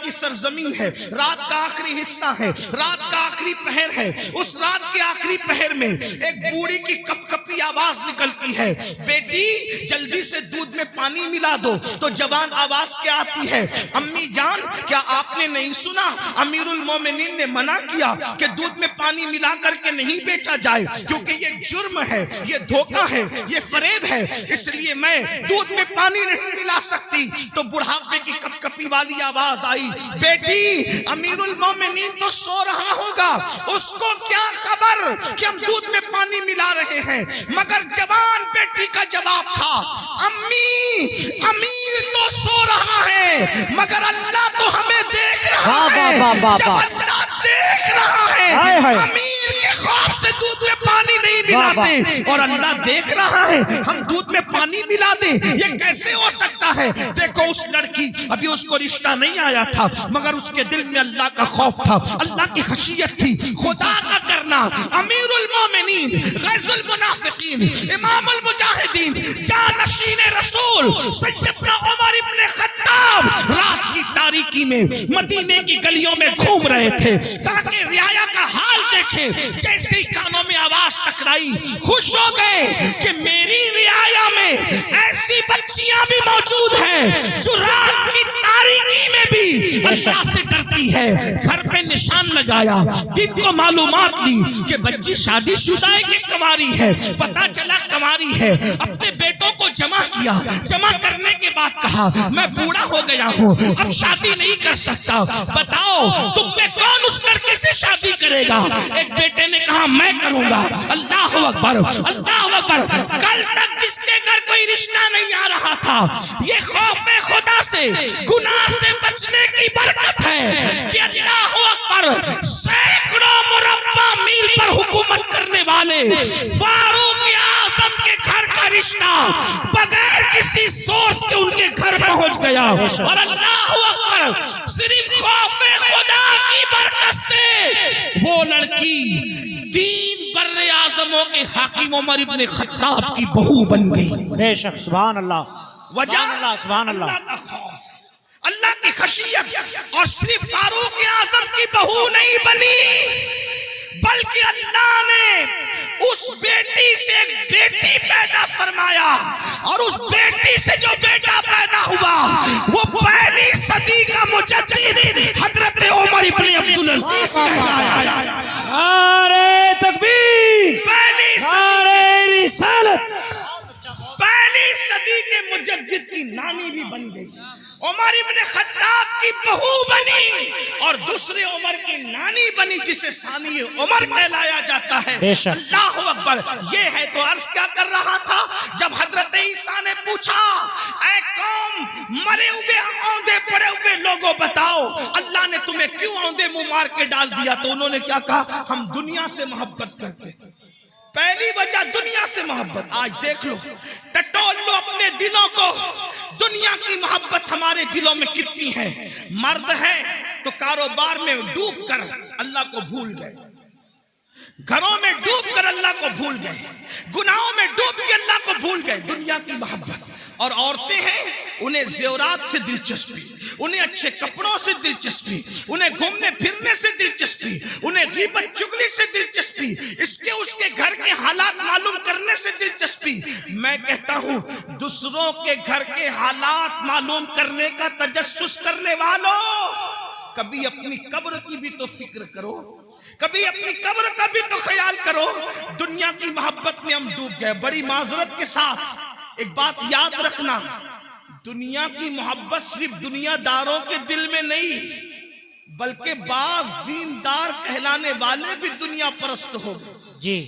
की सरजमीन है, रात का आखिरी हिस्सा है, रात का आखिरी पहर है। उस रात के आखिरी पहर में एक बूढ़ी की कपकपी आवाज निकलती है, बेटी जल्दी से दूध में पानी मिला दो। तो जवान आवाज क्या आती है, अम्मी जान क्या आपने नहीं सुना, अमीरुल मोमिनीन ने मना किया कि दूध में पानी मिला करके नहीं बेचा जाए, क्योंकि ये जुर्म है, ये धोखा है, ये फरेब है, इसलिए मैं दूध में पानी नहीं मिला सकती। तो बुढ़ापे की कपकपी वाली आवाज आई, बेटी अमीरुल मोमिनीन तो सो रहा होगा, उसको क्या खबर कि हम दूध में पानी मिला रहे हैं। मगर जवान बेटी का जवाब था, अम्मी अमीर तो सो रहा है मगर अल्लाह तो हमें देख रहा है। जब अल्लाह देख रहा है, अमीर के ख्वाब से दूध में पानी नहीं मिलाते और अल्लाह देख रहा है हम दूध में पानी मिला दे, ये कैसे हो सकता है। देखो उस लड़की, अभी उसको रिश्ता नहीं आया था मगर उसके दिल में अल्लाह का खौफ था, अल्लाह की खशियत थी, खुदा का करना। अमीरुल मोमिनीन, गैजुल मुनाफिकीन, इमामुल मुजाहिदीन, जानशीन रसूल सैयदना उमर इब्न खत्ताब रात की तारीकी में मदीने की गलियों में घूम रहे थे ताकि रियाया का हाल देखे। जैसे ही कानों में आवाज टकराई, खुश हो गए कि मेरी रियाया में ऐसी बच्चियां भी मौजूद हैं जो रात की तारीकी में भी अल्लाह से डरती है। घर पे निशान लगाया, दिन को मालूमात ली कि बच्ची शादीशुदा है कि कुंवारी है। पता चला कुंवारी है। अपने बेटों को जमा किया, जमा करने के बाद कहा मैं बूढ़ा हो गया हूँ, अब शादी नहीं कर सकता, बताओ तुम में कौन उस लड़के से शादी करेगा। एक बेटे ने कहा मैं करूंगा। अल्लाह अकबर, अल्लाह अकबर। कल तक जिसके घर कोई रिश्ता नहीं आ रहा था, ये खौफे खुदा से, गुनाह से बचने की बरकत है कि अल्लाह अकबर सैकड़ों मुरब्बा मील पर हुकूमत करने वाले फारूक आजम के घर का रिश्ता बगैर किसी सोर्स के उनके घर पहुंच गया। और अल्लाह अकबर सिर्फ खौफे खुदा की बरकत से वो लड़की 3 बर्रे आजमों के हाकिम उमर इब्न खत्ताब की बहू बन गई। बेशक सुभान अल्लाह, वजह सुभान अल्लाह, अल्लाह का खौफ, अल्लाह की खशियत। और सिर्फ फारूक आजम की बहू नहीं बनी, बल्कि अल्लाह ने उस बेटी से एक बेटी पैदा फरमाया और उस बेटी से जो बेटा पैदा हुआ वो पहली सदी का मुजद्दिद हजरत उमर इब्न अब्दुल अजीज कहलाया। नारे तकबीर, नारे रिसालत। पहली सदी के मुजद्दिद की नानी भी बन गई, उमर इब्न खत्ताब की बहू बनी और दूसरे उमर की नानी बनी, जिसे सानी उमर कहलाया जाता है। अल्लाह अकबर। ये है तो अर्ज क्या कर रहा था, जब हजरत ईसा ने पूछा ऐ कौम मरे हुए औंधे पड़े हुए लोगों बताओ अल्लाह ने तुम्हें क्यों औंधे मुंह मार के डाल दिया, तो उन्होंने क्या कहा, हम दुनिया से मोहब्बत करते। पहली वजह दुनिया से मोहब्बत। आज देख लो, टटोल लो अपने दिलों को, दुनिया की मोहब्बत हमारे दिलों में कितनी है। मर्द है तो कारोबार में डूब कर अल्लाह को भूल गए, घरों में डूब कर अल्लाह को भूल गए, गुनाहों में डूब के अल्लाह को भूल गए, दुनिया की मोहब्बत। और औरतें हैं, उन्हें ज़ेवरात से दिलचस्पी, उन्हें अच्छे कपड़ों से दिलचस्पी, उन्हें घूमने फिरने से दिलचस्पी, उन्हें गीबत चुगली से दिलचस्पी, इसके उसके घर के हालात मालूम करने से दिलचस्पी। मैं कहता हूँ दूसरों के घर के हालात मालूम करने का तजस्सुस करने वालों, कभी अपनी कब्र की भी तो फिक्र करो, कभी अपनी कब्र का भी तो ख्याल करो। दुनिया की मोहब्बत में हम डूब गए। बड़ी माजरत के साथ एक बात याद रखना, दुनिया की मोहब्बत सिर्फ दुनियादारों के दिल में नहीं, बल्कि बाज दीनदार कहलाने वाले भी दुनिया परस्त हो जी,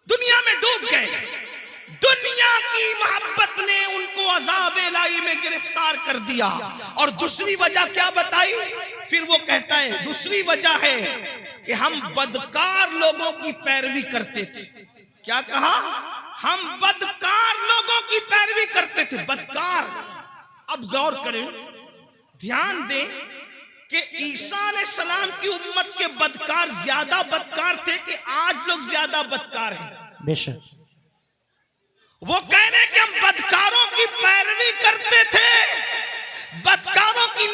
दुनिया में डूब गए। दुनिया की मोहब्बत ने उनको अज़ाब इलाही में गिरफ्तार कर दिया। और दूसरी वजह क्या बताई, फिर वो कहता है दूसरी वजह है कि हम बदकार लोगों की पैरवी करते थे। क्या कहा, हम बदकार लोगों की पैरवी करते थे। बदकार, अब गौर करें, ध्यान दें कि ईसा अलैहिस्सलाम की उम्मत के बदकार ज्यादा बदकार थे कि आज लोग ज्यादा बदकार हैं। बेशक वो कह रहे कि हम बदकारों की पैरवी करते थे, बदकारों की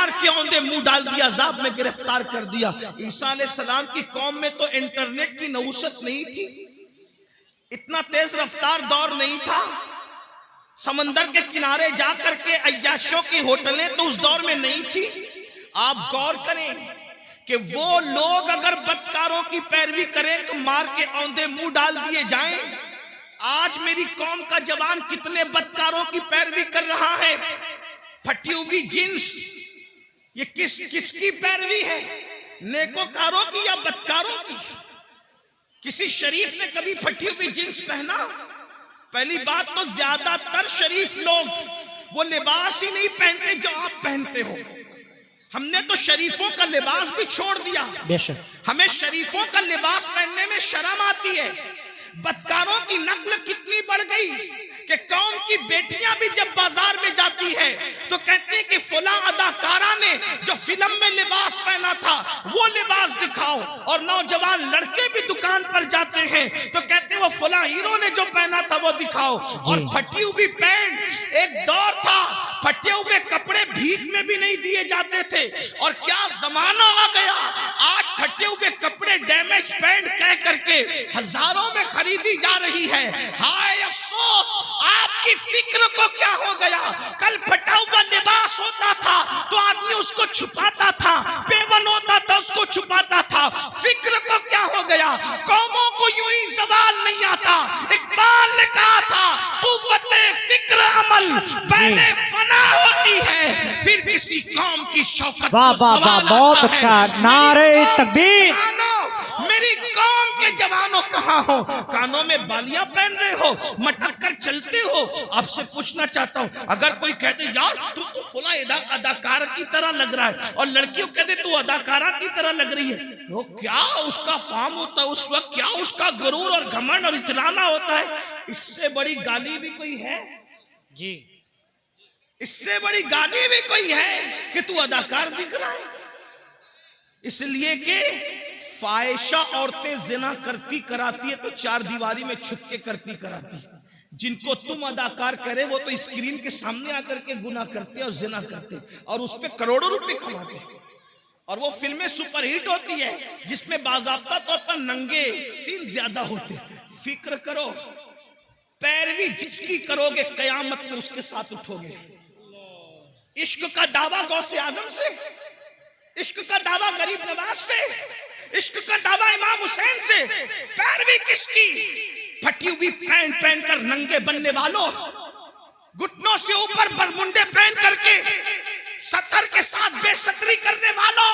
मार के औंधे मुंह डाल दिया, अजाब में गिरफ्तार कर दिया। ईसा अलैहिस्सलाम की कौम में तो इंटरनेट की नहुसत नहीं थी, इतना तेज रफ्तार दौर नहीं था। समंदर के किनारे जाकर के अय्याशों की होटलें तो उस दौर में नहीं थी। आप गौर करें कि वो लोग अगर बदकारों की पैरवी करें तो मार के औंधे मुंह डाल दिए जाएं। आज मेरी कौम का जवान कितने बदकारों की पैरवी कर रहा है। फटी हुई जींस, ये किसकी पैरवी है, नेकोकारों की या बदकारों की? किसी शरीफ ने कभी फटी हुई जींस पहना? पहली बात तो ज्यादातर शरीफ लोग वो लिबास ही नहीं पहनते जो आप पहनते हो। हमने तो शरीफों का लिबास भी छोड़ दिया। बेशक हमें शरीफों का लिबास पहनने में शर्म आती है। बदकारों की नस्ल कितनी बढ़ गई कि कौम की बेटियां भी जब बाजार में जाती है तो कहती है कि फला अदाकारा ने जो फिल्म में लिबास पहना था वो लिबास दिखाओ, और नौजवान लड़के भी दुकान पर जाते हैं तो कहते हैं वो फला हीरो ने जो पहना था वो दिखाओ। और फटी हुई पैंट, एक दौर था फटे हुए कपड़े भीख में भी नहीं दिए जाते थे, और क्या जमाना आ गया। आज फटे हुए कपड़े डैमेज पैंट कह करके हजारों में खरीदी जा रही है। हाय अफसोस, आपकी फिक्र को क्या हो गया। कल फटा हुआ लिबास होता था तो आदमी उसको छुपाता था, पेवन होता था उसको छुपाता था। फिक्र को क्या हो गया। कौमों को यूं ही सवाल नहीं आता। इकबाल ने कहा था कुव्वते फिक्र अमल पहले फना होती है, फिर किसी कौम की शौकत। वाह वाह वाह, बहुत अच्छा। नारे तकबीर। मेरी कौम के जवानों कहाँ हो? कानों में बालियां पहन रहे हो, मटक कर चलते हो। आपसे पूछना चाहता हूँ, अगर कोई कहते यार तू तो फला अदाकार की तरह लग रहा है, और लड़कियों कहते तू अदाकारा की तरह लग रही है, वो क्या उसका फार्म होता है उस वक्त, क्या उसका गुरूर और घमंड और इतराना होता है। इससे बड़ी गाली भी कोई है जी? इससे बड़ी गाली भी कोई है कि तू अदाकार दिख रहा है? इसलिए कि फाहिशा औरतें जिना करती कराती है तो चार दीवारी में छुप के करती कराती। जिनको तुम अदाकार करे वो तो स्क्रीन के सामने आकर के गुनाह करते और जिना करते और उस पे करोड़ों रुपए कमाते, और वो फिल्में सुपरहिट होती है जिसमें बाज़ाब्ता तौर पर नंगे सीन ज्यादा होते। फिक्र करो, पैरवी जिसकी करोगे कयामत में उसके साथ उठोगे। इश्क का दावा गौसे आजम से, इश्क का दावा गरीब नवाज से, इश्क का दावा इमाम हुसैन से। पैरवी किसकी? फटी हुई पैंट पहनकर नंगे बनने वालों, घुटनों से ऊपर बरमुंडे पहन करके सतर के साथ बेसतरी करने वालों,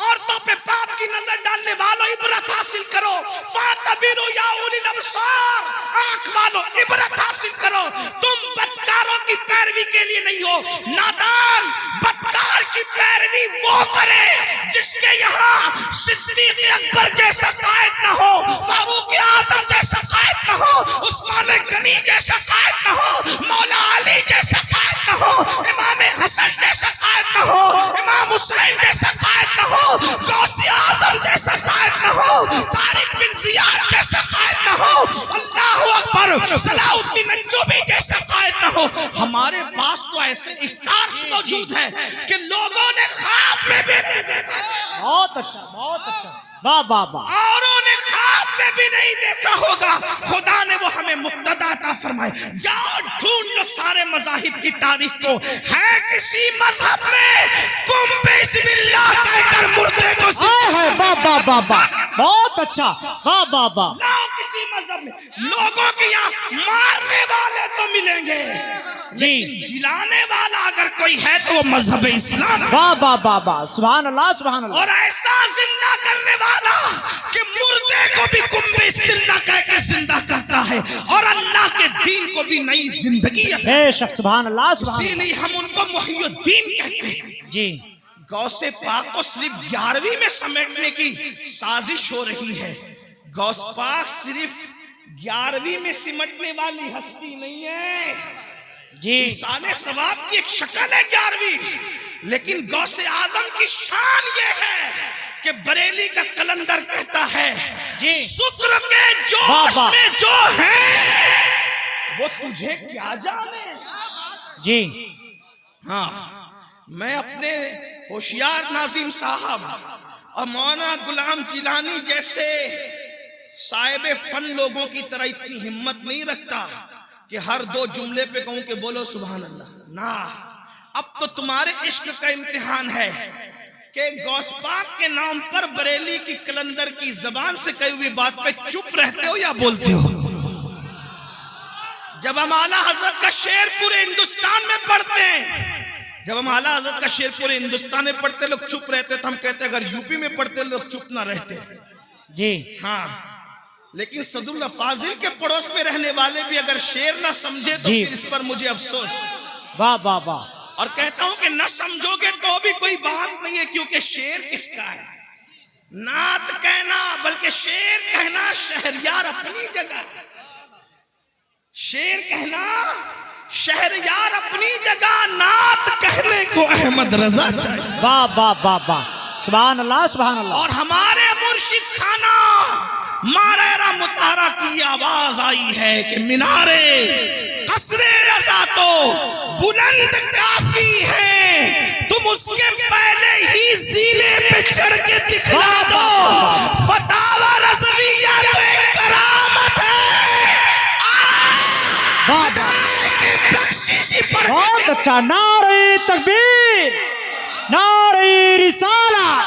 औरतों पे पाप की नजर डालने वालों, इबरत हासिल करो। फातबिरू या उलिल अबसार, आंख वालों इबरत हासिल करो। तुम बदकारों की पैरवी के लिए नहीं हो। नादान बदकार की पैरवी वो करे जिसके यहाँ सिद्दीक अकबर जैसा कायद न हो, फारूक आजम जैसा कायद न हो, उस्मान गनी जैसा कायद न हो, मौला अली जैसा कायद न हो, इमाम हसन जैसा कायद न हो, इमाम हुसैन जैसा कायद न हो, गौसे आजम जैसा कायद न हो, तारिक बिन जियाद जैसा कायद न हो, अल्लाहु अकबर, सलाउद्दीन अय्यूबी जैसा कायद न हो। हमारे पास तो ऐसे स्टार्स मौजूद हैं कि लोगों ने ख्वाब में भी, बहुत अच्छा, बहुत अच्छा, वाह वाह वाह, औरों ने ख्वाब में भी नहीं देखा होगा। खुदा ने वो हमें मुक्तदा अता फरमाए। जाओ ढूंढ लो सारे मज़ाहिब की तारीख को, है किसी मजहब में कुम बिस्मिल्लाह कहकर मुर्दे को है। वाह वाह वाह वाह, बहुत अच्छा, वाह वाह वाह। लाओ किसी मजहब में। लोगों के यहाँ मारने वाले तो मिलेंगे, लेकिन जिलाने वाला अगर कोई है तो वो मजहब इस्लाम। वाह वाह वाह वाह, सुभान अल्लाह सुभान अल्लाह। और ऐसा जिंदा करने वाला कि मुर्दे को भी कुंभ इस्तिल्लाह कहकर जिंदा करता है, और अल्लाह के दीन को भी नई जिंदगी है। बेशक, सुभान अल्लाह सुभान अल्लाह। इसीलिए हम उनको मुहियुद्दीन कहते हैं जी। गौसे पाक को सिर्फ 11वीं में समेटने की साजिश हो रही है। गौस पाक सिर्फ 11वीं में सिमटने वाली हस्ती नहीं है जी। ईसाने सवाब की एक शक्ल है 11वीं, लेकिन गौसे आजम की शान ये है कि बरेली का कलंदर कहता है शुक्र के जोश में जो है वो तुझे क्या जाने। जी हाँ, मैं अपने होशियार नाजिम साहब और मौलाना गुलाम जिलानी जैसे साहिब फन लोगों की तरह इतनी हिम्मत नहीं रखता कि हर दो जुमले पे कहूं कि बोलो सुभान अल्लाह ना। अब तो तुम्हारे इश्क का इम्तिहान है कि गौस पाक के नाम पर बरेली की कलंदर की जबान से कही हुई बात पे चुप रहते हो या बोलते हो। जब हम आला हजरत का शेर पूरे हिंदुस्तान में पढ़ते हैं, जब हम आला हजरत का शेर पूरे हिंदुस्तान में पढ़ते लोग चुप रहते, तो हम कहते अगर यूपी में पढ़ते लोग चुप ना रहते जी। हाँ, लेकिन सदुल्ला फाजिल के पड़ोस में रहने वाले भी अगर शेर ना समझे तो फिर इस पर मुझे अफसोस। वाह वाह वाह। और कहता हूं कि न समझोगे तो भी कोई बात नहीं है, क्योंकि शेर किसका है? नात कहना बल्कि शेर कहना शहरयार अपनी जगह, शेर कहना शहरयार अपनी जगह, नात कहने को अहमद रजा चाहिए। वाह वाह वाह वाह, सुभान अल्लाह सुभान अल्लाह। और हमारे मुर्शिद खाना मारेरा मुतारा की आवाज आई है कि मीनारे कसरे रजा तो बुलंद काफी है, तुम उसके पहले ही जीने पे चढ़ के दिखला दो। फतावा रज़विया तो एक करामत है। बहुत अच्छा। नारे तकबीर, नारे रिसालत,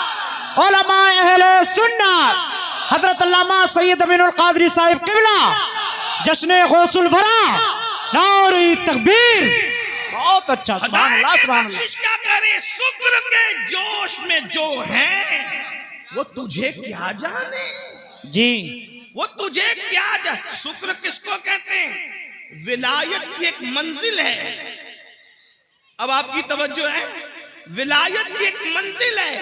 उलमा अहले सुन्नत, हजरत अल्लामा सैयद अमीनुल कादरी साहिब किबला, जश्न गौसुल वरा, नारे तकबीर। बहुत अच्छा, सुभान अल्लाह सुभान अल्लाह। क्या करे, शुक्र के जोश में जो है वो तुझे क्या जाने जी, वो तुझे क्या जाने। शुक्र किसको कहते हैं? विलायत की एक मंजिल है। अब आपकी तवज्जो है, विलायत की एक मंजिल है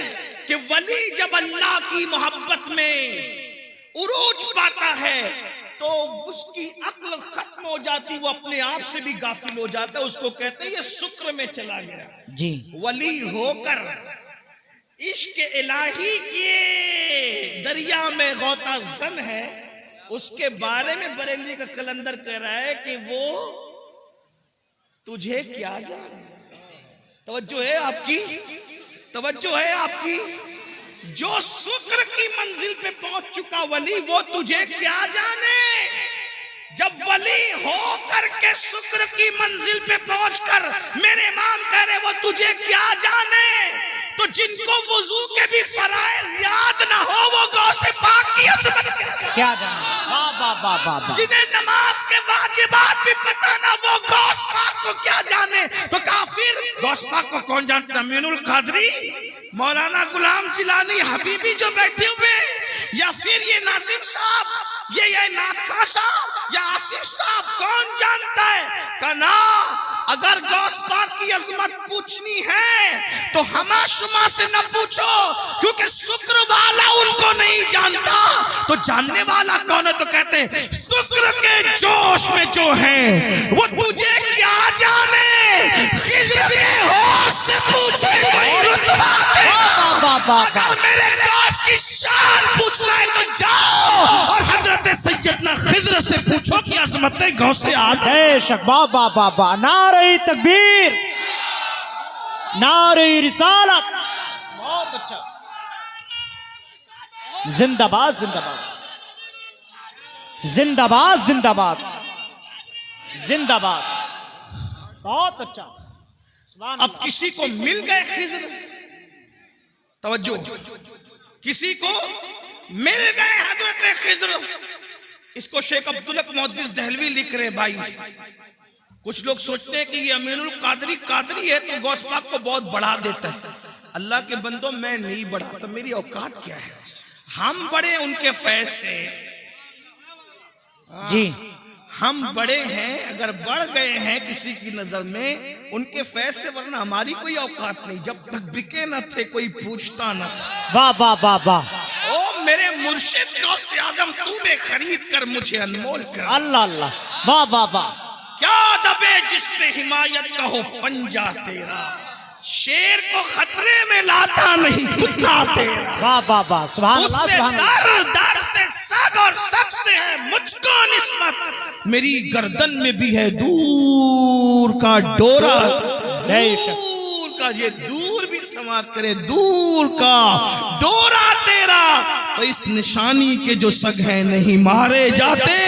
कि वली जब अल्लाह की मोहब्बत में उरूज पाता है तो उसकी अक्ल खत्म हो जाती, वो अपने आप से भी गाफिल हो जाता है। उसको कहते हैं ये शुक्र में चला गया जी। वली होकर इश्क इलाही के दरिया में गौता जन है, उसके बारे में बरेली का कलंदर कह रहा है कि वो तुझे क्या जाने। तवज्जो है आपकी, तवज्जो है आपकी। जो शुक्र की मंजिल पे पहुंच चुका वली, वो तुझे क्या जाने। जब वली हो करके शुक्र की मंजिल पे पहुंचकर मेरे इमाम कह रहे वो तुझे क्या जाने, तो जिनको वुजू के भी फराइज याद ना हो वो गौसे पाक की अज़मत क्या जाने। वाह वाह वाह वाह। जिन्हें नमाज के वाजिबात भी पता ना वो गौस पाक को क्या जाने। तो काफिर गौस पाक को कौन जानता? अमीनुल कादरी, मौलाना गुलाम जिलानी, हबीबी जो बैठे हुए, या फिर ये नाजिम साहब, ये नातखा साहब या आसिफ साहब, कौन जानता है? कना अगर गौस पाक की अजमत पूछनी है तो हमा शुमा से न पूछो, क्योंकि शुक्र वाला उनको नहीं जानता। तो जानने वाला कौन है? तो कहते हैं शुक्र के जोश में जो है वो तुझे क्या जाने। खिज़्र के होश से पूछे कोई रुतबा अगर मेरे गौस की शान पूछना है तो जाओ और हजरत सैयदना खिज़्र से पूछो कि अज़मत गौसे आज़म है। शकबा बाबा बा, नारे तकबीर, नारे रिसालत। बहुत अच्छा, जिंदाबाद जिंदाबाद जिंदाबाद जिंदाबाद जिंदाबाद। बहुत अच्छा। अब किसी को मिल गए खिज़्र, तवज्जो, किसी को मिल गए हजरत खिज़्र। इसको शेख अब्दुल हक मुहद्दिस दहलवी लिख रहे भाई। कुछ लोग सोचते हैं कि ये अमीनुल कादरी कादरी है तो गौस पाक को बहुत बढ़ा देता है। अल्लाह के बंदो, मैं नहीं बढ़ाता, मेरी औकात क्या है? हम बड़े उनके फैज से जी, हम बड़े हैं, अगर बढ़ गए हैं किसी की नजर में उनके फैज से, वरना हमारी कोई औकात नहीं। जब तक बिके न थे कोई पूछता न था। वाह वाह वाह वाह। ओ मेरे मुर्शिद गौसे आजम, तूने खरीद कर मुझे अनमोल कर। अल्लाह अल्लाह, वाह वाह वाह। क्या दबे जिस पे हिमायत का हो पंजा तेरा, शेर को खतरे में लाता नहीं कुत्ता तेरा। वाह वाह वाह, सुभान अल्लाह उससे सुभान अल्लाह। दर दर से सग और सग से है मुझको निस्बत, मेरी गर्दन में भी है दूर का डोरा, दूर का ये दूर भी समाप्त करे, दूर का डोरा तेरा, तो इस निशानी के जो सग हैं नहीं मारे जाते,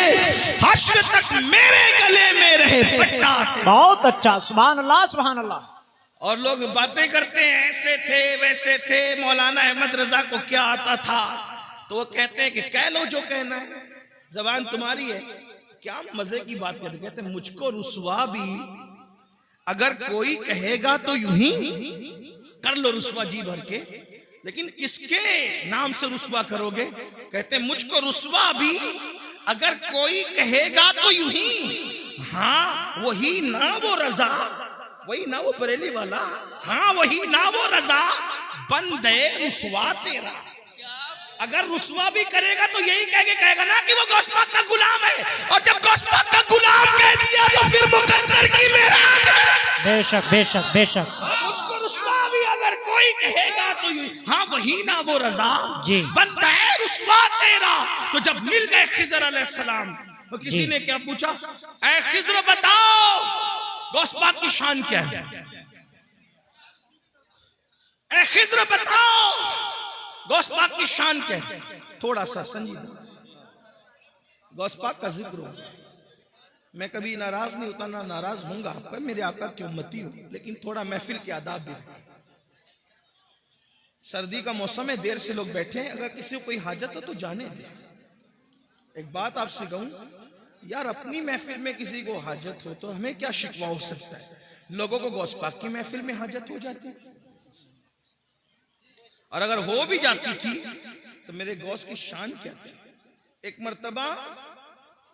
हश्र तक मेरे गले में रहे पट्टा। बहुत अच्छा, सुभान अल्लाह सुभान अल्लाह। और लोग बातें करते हैं ऐसे थे वैसे थे, मौलाना अहमद रजा को क्या आता था, तो वो कहते हैं कि कह लो जो कहना है, जबान तुम्हारी है। क्या मजे की बात करते, कहते हैं मुझको रुसवा भी अगर कोई कहेगा तो यूं ही कर लो रुसवा जी भर के, लेकिन किसके नाम से रुसवा करोगे? कहते हैं मुझको रुसवा भी अगर कोई कहेगा तो यूं ही, हाँ वही ना वो रजा, वही ना वो बरेली वाला, हाँ वही ना वो रजा, बंदे रुसवा तेरा। अगर रुसवा भी करेगा तो यही कहेगा ना कि वो गौस पाक का गुलाम है, और जब गौस पाक का गुलाम कह दिया तो फिर मुकद्दर की मेराज। बेशक बेशक बेशक। मुझको रुसवा भी अगर कोई कहेगा तो हाँ वही ना वो रजा जी, बंदा है रुसवा तेरा। तो जब मिल गए खिजर अलैहिस्सलाम, तो किसी ने क्या पूछा, ऐ खिजर बताओ गौस पाक की शान क्या है? ऐ खिजर बताओ गौस पाक की शान क्या है? थोड़ा सा संजीदा गौस पाक का जिक्र हो। मैं कभी नाराज नहीं होता, ना नाराज होऊंगा आपका, मेरे आका की उम्मती हो, लेकिन थोड़ा महफिल के आदाब भी। सर्दी का मौसम है, देर से लोग बैठे हैं, अगर किसी को कोई हाजत हो तो जाने दे। एक बात आपसे कहूं यार, अपनी महफिल में किसी को हाजत हो तो हमें क्या शिकवा हो सकता है? लोगों को गौस पाक की महफिल में हाजत हो जाती थी, और अगर हो भी जाती थी तो मेरे गौस की शान क्या थी? एक मर्तबा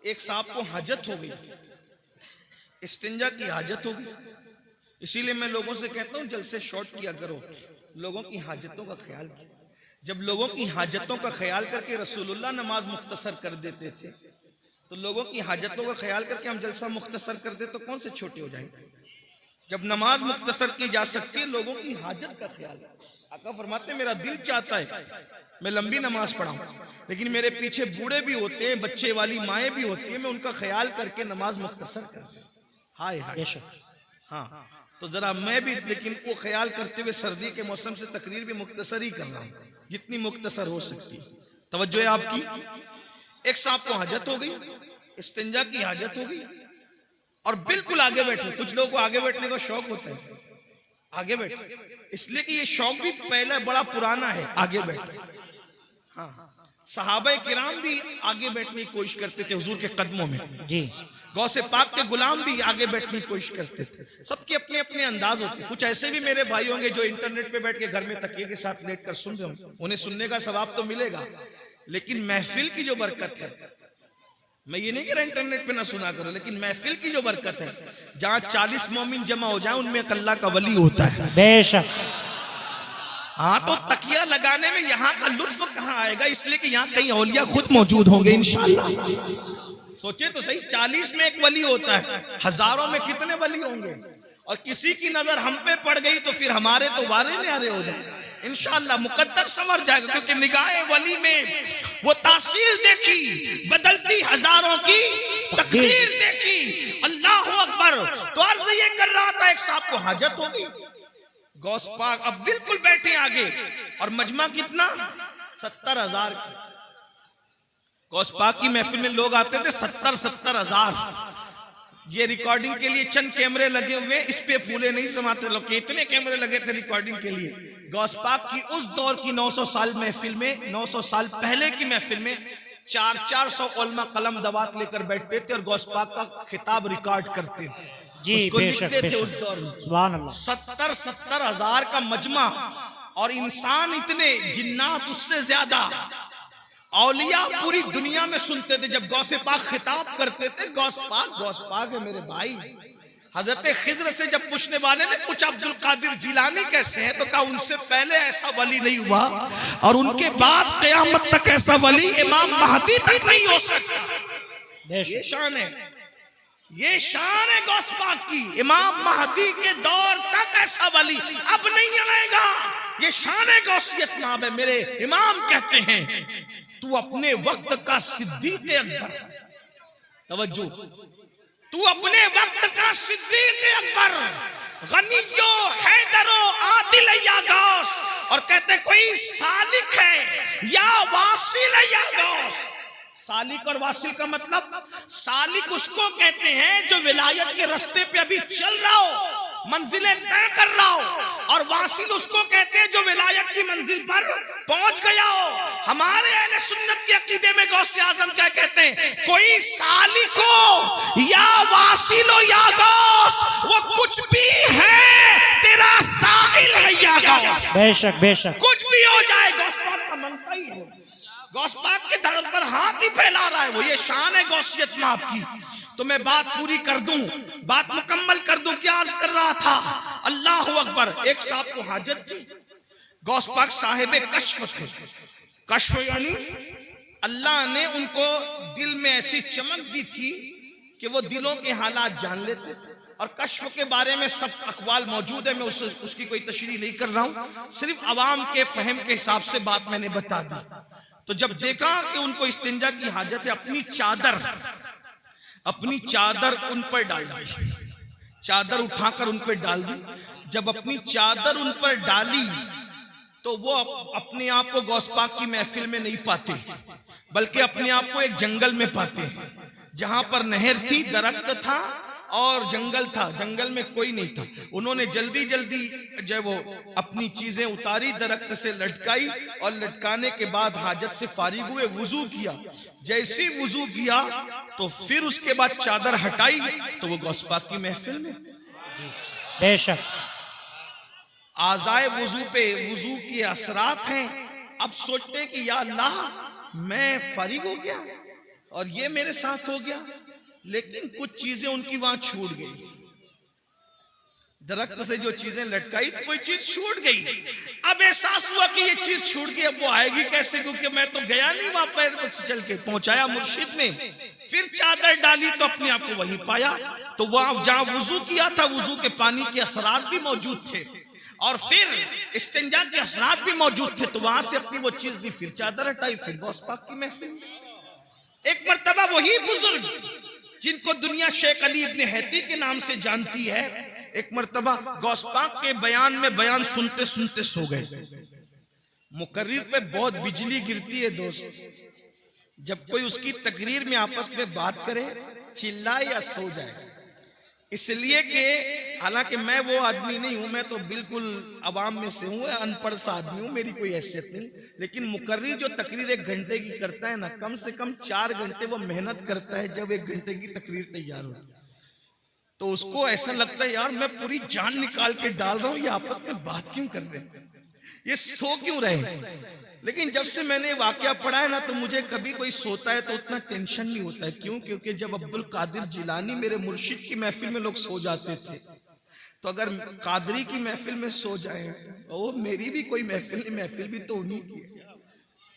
एक साहब को हाजत हो गई, इस्तिंजा की हाजत हो गई। इसीलिए मैं लोगों से कहता हूं जलसे शॉर्ट किया करो, लोगों की हाजतों का ख्याल किया। जब लोगों की हाजतों का ख्याल करके रसूलुल्लाह नमाज मुख्तसर कर देते थे, तो लोगों की हाजतों का ख्याल करके हम जलसा मुख्तसर कर दे तो कौन से छोटे हो जाएंगे? जब नमाज मुख्तसर की जा सकती है, लोगों की हाजत का ख्याल। आका फरमाते मेरा दिल चाहता है मैं लंबी नमाज पढ़ाऊं, लेकिन मेरे पीछे बूढ़े भी होते हैं, बच्चे वाली माएँ भी होती है, मैं उनका ख्याल करके नमाज मुख्तसर कर दूं। हाय हाय, हाँ तो जरा मैं भी, लेकिन वो ख्याल करते हुए सर्दी के मौसम से तकरीर भी मुख्तसर ही कर रहा हूं, जितनी मुख्तसर हो सकती। तवज्जो है आपकी। एक साहब को हाजत हो गई, इस्तिंजा की हाजत हो गई, और बिल्कुल आगे बैठे। कुछ लोगों को आगे बैठने का शौक होता है, आगे बैठे, इसलिए कि ये शौक भी पहले बड़ा पुराना है, आगे बैठे। हाँ, सहाबा किराम भी आगे बैठने की कोशिश करते थे हुजूर के कदमों में जी। गौसे पाक के गुलाम भी आगे बैठने की कोशिश करते थे। सबके अपने अपने अंदाज होते। कुछ ऐसे भी मेरे भाई होंगे जो इंटरनेट पे बैठ के घर में तकिए के साथ लेट कर सुन रहे होंगे, उन्हें सुनने का सवाब तो मिलेगा, लेकिन महफिल की जो बरकत है, मैं ये नहीं कह रहा इंटरनेट पे ना सुना करो, लेकिन महफिल की जो बरकत है, जहाँ 40 मोमिन जमा हो जाए उनमें एक अल्लाह का वली होता है। बेशक। हाँ, तो तकिया लगाने में यहाँ का लुत्फ कहाँ आएगा? इसलिए कि यहाँ कई औलिया खुद मौजूद होंगे इंशाअल्लाह। सोचे तो सही, 40 में एक वली होता है, हजारों में कितने वली होंगे? और किसी की नजर हम पे पड़ गई तो फिर हमारे तो वारे न्यारे हो जाए इंशाअल्लाह, मुकद्दर संवर जाएगा। क्योंकि निगाहे वली में वो तासीर देखी, बदलती हजारों की तकदीर देखी। अल्लाह अकबर। तो अर्ज ये कर रहा था, एक साहब को हाजत हो गई, गौस पाक अब बिल्कुल बैठे आगे, और मजमा कितना? 70,000। गौस पाक की महफिल में लोग आते थे 70,000। ये रिकॉर्डिंग के लिए चंद कैमरे लगे हुए, इस पे फूले नहीं समाते लोग। कितने कैमरे लगे थे रिकॉर्डिंग के लिए? गौस पाक की उस दौर की 900 साल महफिल में, 900 साल पहले की महफिल में 400 उलमा कलम दवात लेकर बैठते थे और गौस पाक का खिताब रिकॉर्ड करते थे जी, उसको लिखते थे उस दौर में। सुभान अल्लाह। 70,000 का मजमा, और इंसान इतने, जिन्नात उससे ज्यादा, औलिया पूरी दुनिया में सुनते थे। जब गौसे पाक खिताब करते थे, गौस पाक है मेरे भाई। हजरत खिज्र से जब पूछने वाले ने पूछा अब्दुल कादिर जिलानी कैसे है, तो कहा उनसे पहले ऐसा वली नहीं हुआ, और उनके बाद क़यामत तक ऐसा वली इमाम महदी तक नहीं हो सकता। ये शान है, ये शान है गौस पाक की। इमाम महदी के दौर तक ऐसा वली अब नहीं आएगा। ये शान है गौसियत नाम है। मेरे इमाम कहते हैं, तू अपने वक्त का सिद्दीक़ अकबर, तवज्जो, तू अपने वक्त का सिद्दीक़ अकबर, गनियो हैदरो आदिल या गौस, और कहते कोई सालिक है या वासिल या गौस। सालिक और वासिल का मतलब, सालिक उसको कहते हैं जो विलायत के रास्ते पे अभी चल रहा हो, मंजिलें तय कर रहा हो, और वासिल उसको कहते हैं जो विलायत की मंजिल पर पहुंच गया हो। हमारे अहले सुन्नत के अकीदे में गौसे आजम क्या कहते हैं, कोई सालिक हो या वासिल हो या गौस, वो कुछ भी है, तेरा साहिल है या गौस। बेशक बेशक, कुछ भी हो जाए, गौस पाक का मनता ही है, गौस पाक के दर पर हाथ ही फैला रहा है वो। ये शान है गौसियत में आपकी। तो मैं बात पूरी कर दूं, बात मुकम्मल कर दूं। क्या अर्ज कर रहा था, अल्लाह अकबर। एक साहब को हाजत थी, गौस पाक साहिबे कश्फ थे। कश्फ यानी अल्लाह ने उनको दिल में ऐसी चमक दी थी कि वो दिलों के हालात जान लेते थे। और कश्फ के बारे में सब अखबाल मौजूद है, मैं उसकी कोई तशरीह नहीं कर रहा हूं, सिर्फ अवाम के फहम के हिसाब से बात मैंने बता दी। तो जब देखा कि उनको इस्तिंजा की हाजत है, अपनी चादर उन पर डाल दी, चादर उठाकर उन पर डाल दी। जब अपनी चादर उन पर डाली तो वो अपने आप को गौस पाक की महफिल में नहीं पाते, बल्कि अपने आप को एक जंगल में पाते हैं, जहां पर नहर थी, दरख्त था और जंगल था, जंगल में कोई नहीं था। उन्होंने जल्दी जल्दी जब वो अपनी चीजें उतारी, दरख्त से लटकाई, और लटकाने के बाद हाजत से फारिग हुए, वुजू किया। जैसे वुजू किया तो फिर उसके बाद चादर हटाई तो वो गौस पाक की महफिल में। बेशक, आज़ाए वुजू पे वुजू के असरात हैं। अब सोचते कि या अल्लाह, मैं फारिग हो गया और ये मेरे साथ हो गया, लेकिन कुछ चीजें उनकी वहां छूट गई। दरख्त से जो चीजें लटकाई थी, कोई चीज छूट गई। अब एहसास हुआ कि ये चीज छूट गई, अब वो आएगी कैसे, क्योंकि मैं तो गया नहीं वहां पैर पर चल के। पहुंचाया मुर्शिद ने, फिर चादर डाली तो अपने आप को वहीं पाया। तो वहां जहां वुजू किया था, वुजू के पानी के असरात भी मौजूद थे, और फिर इस्तिंजा के असरात भी मौजूद थे। तो वहां से अपनी वो चीज दी, फिर चादर हटाई, फिर गौस पाक की महफिल। एक मर्तबा वही बुजुर्ग जिनको दुनिया शेख अली इब्ने हैती के नाम से जानती है, एक मर्तबा गौस पाक के बयान में बयान सुनते सुनते सो गए। मुकर्रिर पे बहुत बिजली गिरती है दोस्त, जब कोई उसकी तकरीर में आपस में बात करे, चिल्लाए या सो जाए। इसलिए कि हालांकि मैं वो आदमी नहीं हूं, मैं तो बिल्कुल अवाम में से हूं, अनपढ़ सा आदमी हूं, मेरी कोई हैसियत नहीं। लेकिन मुकर्रिर जो तकरीर 1 घंटे की करता है ना, कम से कम 4 घंटे वो मेहनत करता है जब 1 घंटे की तकरीर तैयार हो। तो उसको ऐसा लगता है यार मैं पूरी जान निकाल के डाल रहा हूं, ये आपस में बात क्यों कर रहे हैं, ये सो क्यों रहे। लेकिन जब से मैंने वाकया पढ़ा है ना, तो मुझे कभी कोई सोता है तो उतना टेंशन नहीं होता है। क्यों? क्योंकि जब अब्दुल कादिर जिलानी मेरे मुर्शिद की महफिल में लोग सो जाते थे, तो अगर कादरी की महफिल में सो जाए, ओ मेरी भी कोई महफिल नहीं, महफिल भी तो उन्हीं की है,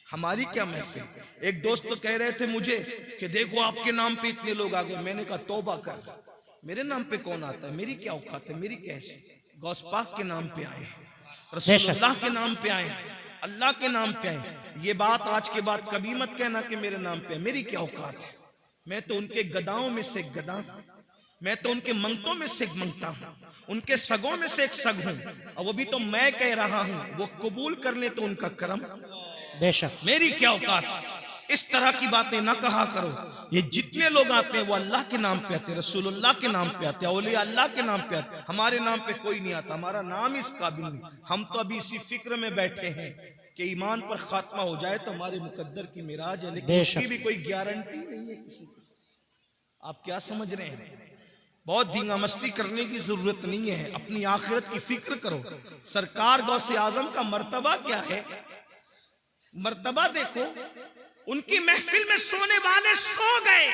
हमारी क्या महफिल। एक दोस्त तो कह रहे थे मुझे कि देखो आपके नाम पे इतने लोग आ गए। मैंने कहा तौबा कर, मेरे नाम पे कौन आता है, मेरी क्या औकात है, मेरी कैसे। गौस पाक के नाम पे आए, रसूलुल्लाह के नाम पे आए, अल्लाह के नाम पे आए। ये बात आज के बाद कभी मत कहना कि मेरे नाम पे, मेरी क्या औकात है। मैं तो उनके गदाओं में से एक गदा हूं, मैं तो उनके मंगतों में से एक मंगता हूं, उनके सगों में से एक सग हूं, और वो भी तो मैं कह रहा हूं, वो कबूल कर ले तो उनका करम। बेशक, मेरी क्या औकात है। इस तरह की बातें ना कहा करो। ये जितने लोग आते हैं वो अल्लाह के नाम पे आते हैं, रसूलुल्लाह के नाम पे आते हैं, औलिया अल्लाह के नाम पे आते हैं। हमारे नाम पे कोई नहीं आता, हमारा नाम इस काबिल नहीं। हम तो अभी इसी फिक्र में बैठे हैं कि ईमान पर खात्मा हो जाए तो हमारे मुकद्दर की मिराज है, लेकिन उसकी भी कोई गारंटी नहीं है किसी की। आप क्या समझ रहे हैं? बहुत धींगा मस्ती करने की जरूरत नहीं है, अपनी आखिरत की फिक्र करो। सरकार गौसे आजम का मर्तबा क्या है, मर्तबा देखो। उनकी महफिल में सोने वाले सो गए,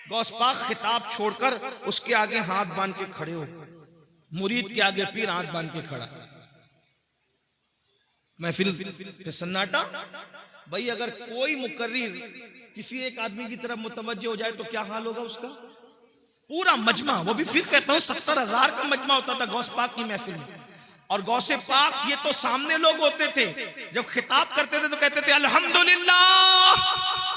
गौस पाक खिताब छोड़कर उसके आगे हाथ बांध के खड़े हो, मुरीद के आगे पीर हाथ बांध के खड़ा। महफिल पे सन्नाटा। भाई अगर कोई मुकर्रिर किसी एक आदमी की तरफ मुतवज्जो हो जाए तो क्या हाल होगा उसका। पूरा मजमा, वो भी फिर कहता हूं 70,000 का मजमा होता था गौस पाक की महफिल में। और गौसे पाक ये तो सामने लोग होते थे, जब खिताब करते थे तो कहते थे अल्हम्दुलिल्लाह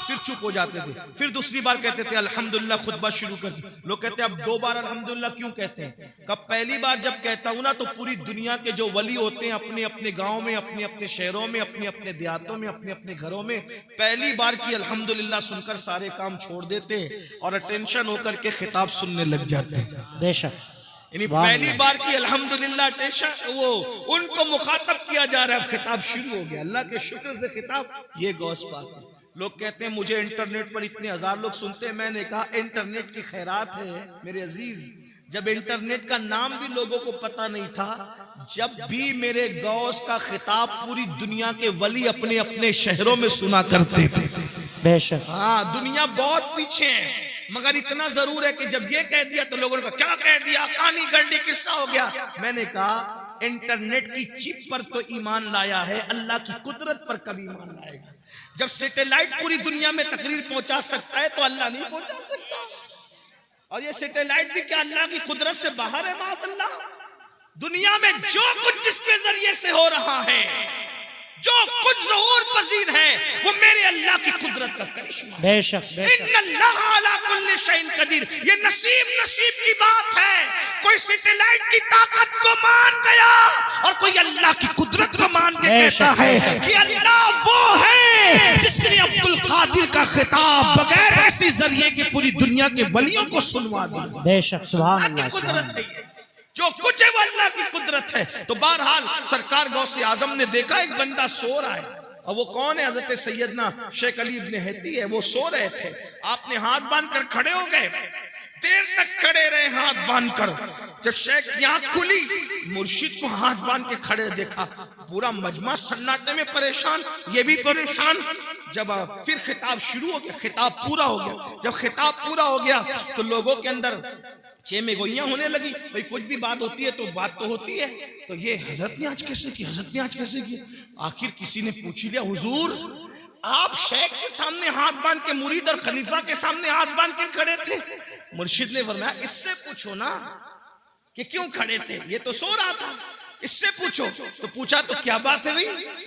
फिर चुप हो जाते थे, फिर दूसरी बार कहते थे अल्हम्दुलिल्लाह, खुतबा शुरू कर दी। लोग कहते हैं अब 2 बार अल्हम्दुलिल्लाह क्यों कहते हैं? कब पहली बार जब कहता हूं ना तो पूरी दुनिया के जो वली होते हैं अपने अपने गाँव में, अपने अपने शहरों में, अपने अपने देहातों में, अपने अपने घरों में पहली बार की अल्हम्दुलिल्लाह सुनकर सारे काम छोड़ देते और अटेंशन होकर के खिताब सुनने लग जाते हैं। बेशक यानी पहली बार की अल्हम्दुलिल्लाह अटेंशन, वो उनको मुखातब किया जा रहा है, अब खिताब शुरू हो गया। अल्लाह के शुक्र से खिताब, ये गौस पाक है। लोग कहते हैं मुझे इंटरनेट पर इतने हजार लोग सुनते हैं। मैंने कहा इंटरनेट की खैरात है मेरे अजीज। जब इंटरनेट का नाम भी लोगों को पता नहीं था, जब भी मेरे गौस का खिताब पूरी दुनिया के वली अपने अपने शहरों में सुना करते थे। बेशक हाँ, दुनिया बहुत पीछे है, मगर इतना जरूर है कि जब ये कह दिया तो लोगों ने कहा क्या कह दिया, कहानी गंडी किस्सा हो गया। मैंने कहा इंटरनेट की चिप पर तो ईमान लाया है, अल्लाह की कुदरत पर कभी ईमान लाएगा? जब सैटेलाइट पूरी दुनिया में तकरीर पहुंचा सकता है तो अल्लाह नहीं पहुंचा सकता? और ये सैटेलाइट भी क्या अल्लाह की कुदरत से बाहर है? माअल्लाह, दुनिया में जो कुछ जिसके जरिए से हो रहा है, जो कुछ ज़हूर पजीर है, वो मेरे अल्लाह की कुदरत का करिश्मा। बेशक बेशक इन्नल्लाह अला कुल्ली शैइन कदीर। ये नसीब की बात है। कोई सैटेलाइट की ताकत को मान गया और कोई अल्लाह की कुदरत को मान के कहता है कि अल्लाह वो है जिसने अब्दुल कादिर का खिताब बगैर किसी जरिए के पूरी दुनिया के वलियों को सुनवा दिया। बेशक सुभान अल्लाह, कुदरत है, जो कुछ है वो अल्लाह की कुदरत है। तो बहरहाल सरकार गौसे आजम ने देखा एक बंदा सो रहा है, और वो कौन है? हजरत सैयदना शेख अली इब्न हैती है। वो सो रहे थे, आपने हाथ बांध कर खड़े हो गए, देर तक खड़े रहे हाथ बांध कर। जब शेख की आंख खुली, मुर्शिद को हाथ बांध के खड़े देखा, पूरा मजमा सन्नाटे में परेशान, ये भी परेशान। जब फिर खिताब शुरू हो गया, खिताब पूरा हो गया। जब खिताब पूरा हो गया तो लोगों के अंदर चेमे गोइयां होने लगी। भाई कुछ भी बात होती है तो बात तो होती है, तो ये हजरत ने आज कैसे की, हजरत ने आज कैसे की? आखिर किसी ने पूछ लिया, हुजूर आप शेख के सामने हाथ बांध के, मुरीद और खलीफा के सामने हाथ बांध के खड़े थे। मुर्शिद ने फरमाया इससे पूछो ना कि क्यों खड़े थे, ये तो सो रहा था, इससे पूछो। तो पूछा तो क्या बात है भाई?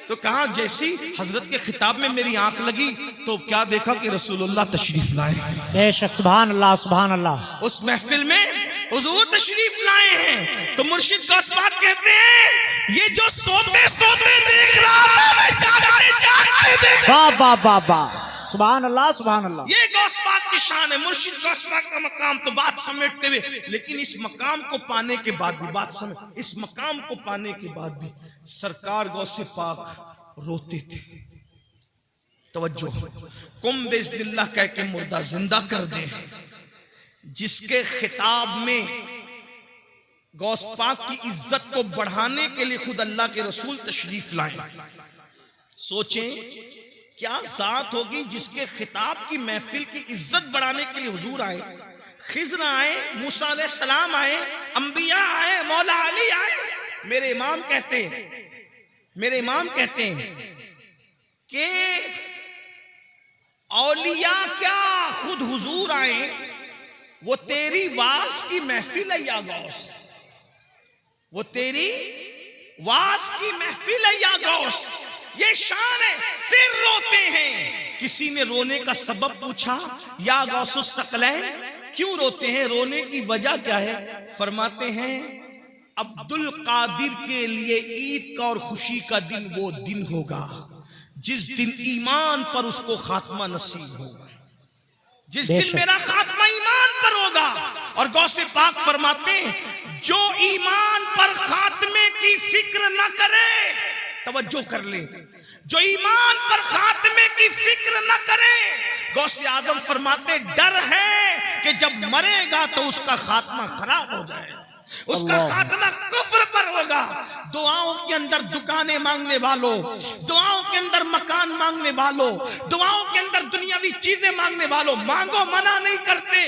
तो कहा जैसी हजरत के खिताब में मेरी आंख लगी तो क्या देखा कि रसूलुल्लाह तशरीफ लाए। बेशक सुभान अल्लाह सुभान अल्लाह। उस महफिल में हुजूर तशरीफ लाए हैं। तो मुर्शिद गौस पाक कहते हैं ये जो सोते सोते देख रहा था, मैं जागते जागते देख। वाह वाह वाह वाह, सुभान अल्लाह सुभान अल्लाह। ये गौस पाक की शान है, मुर्शिद गौस पाक का मकाम। तो बात समेटते हुए, लेकिन इस मकाम को पाने के बाद भी, बात समेट, इस मकाम को पाने के बाद भी सरकार गौसे पाक रोते थे। तवज्जो, कुम बिस्मिल्लाह कह के मुर्दा जिंदा कर दे। जिसके खिताब में गौस पाक की इज्जत को बढ़ाने के लिए खुद अल्लाह के रसूल तशरीफ लाए। सोचें क्या जात होगी जिसके खिताब की महफिल की इज्जत बढ़ाने के लिए हुजूर आए, खिज़र आए, मूसा अलैहिस्सलाम आए, अंबिया आए, मौला अली आए। मेरे इमाम कहते हैं कि औलिया क्या खुद हुजूर आए, वो तेरी वास की महफिल है या गौस, वो तेरी वास की महफिल है या गौस, ये शान है। फिर रोते हैं। किसी ने रोने का सबब पूछा, या गौसुस सकलैन क्यों रोते हैं, रोने की वजह क्या है? फरमाते हैं अब्दुल कादिर के लिए ईद का और खुशी का दिन वो दिन होगा जिस दिन ईमान पर उसको खात्मा नसीब होगा, जिस दिन मेरा खात्मा ईमान पर होगा। और गौसे पाक फरमाते हैं जो ईमान पर खात्मे की फिक्र न करे, तवज्जो कर ले, जो ईमान पर खात्मे की फिक्र न करे, गौसे आजम फरमाते डर है कि जब मरेगा तो उसका खात्मा खराब हो जाएगा, उसका खात्मा कुफ्र पर होगा। दुआओं के अंदर दुकानें मांगने वालों, दुआओं के अंदर मकान मांगने वालों, दुआओं के अंदर दुनियावी चीजें मांगने वालों, मांगो मना नहीं करते,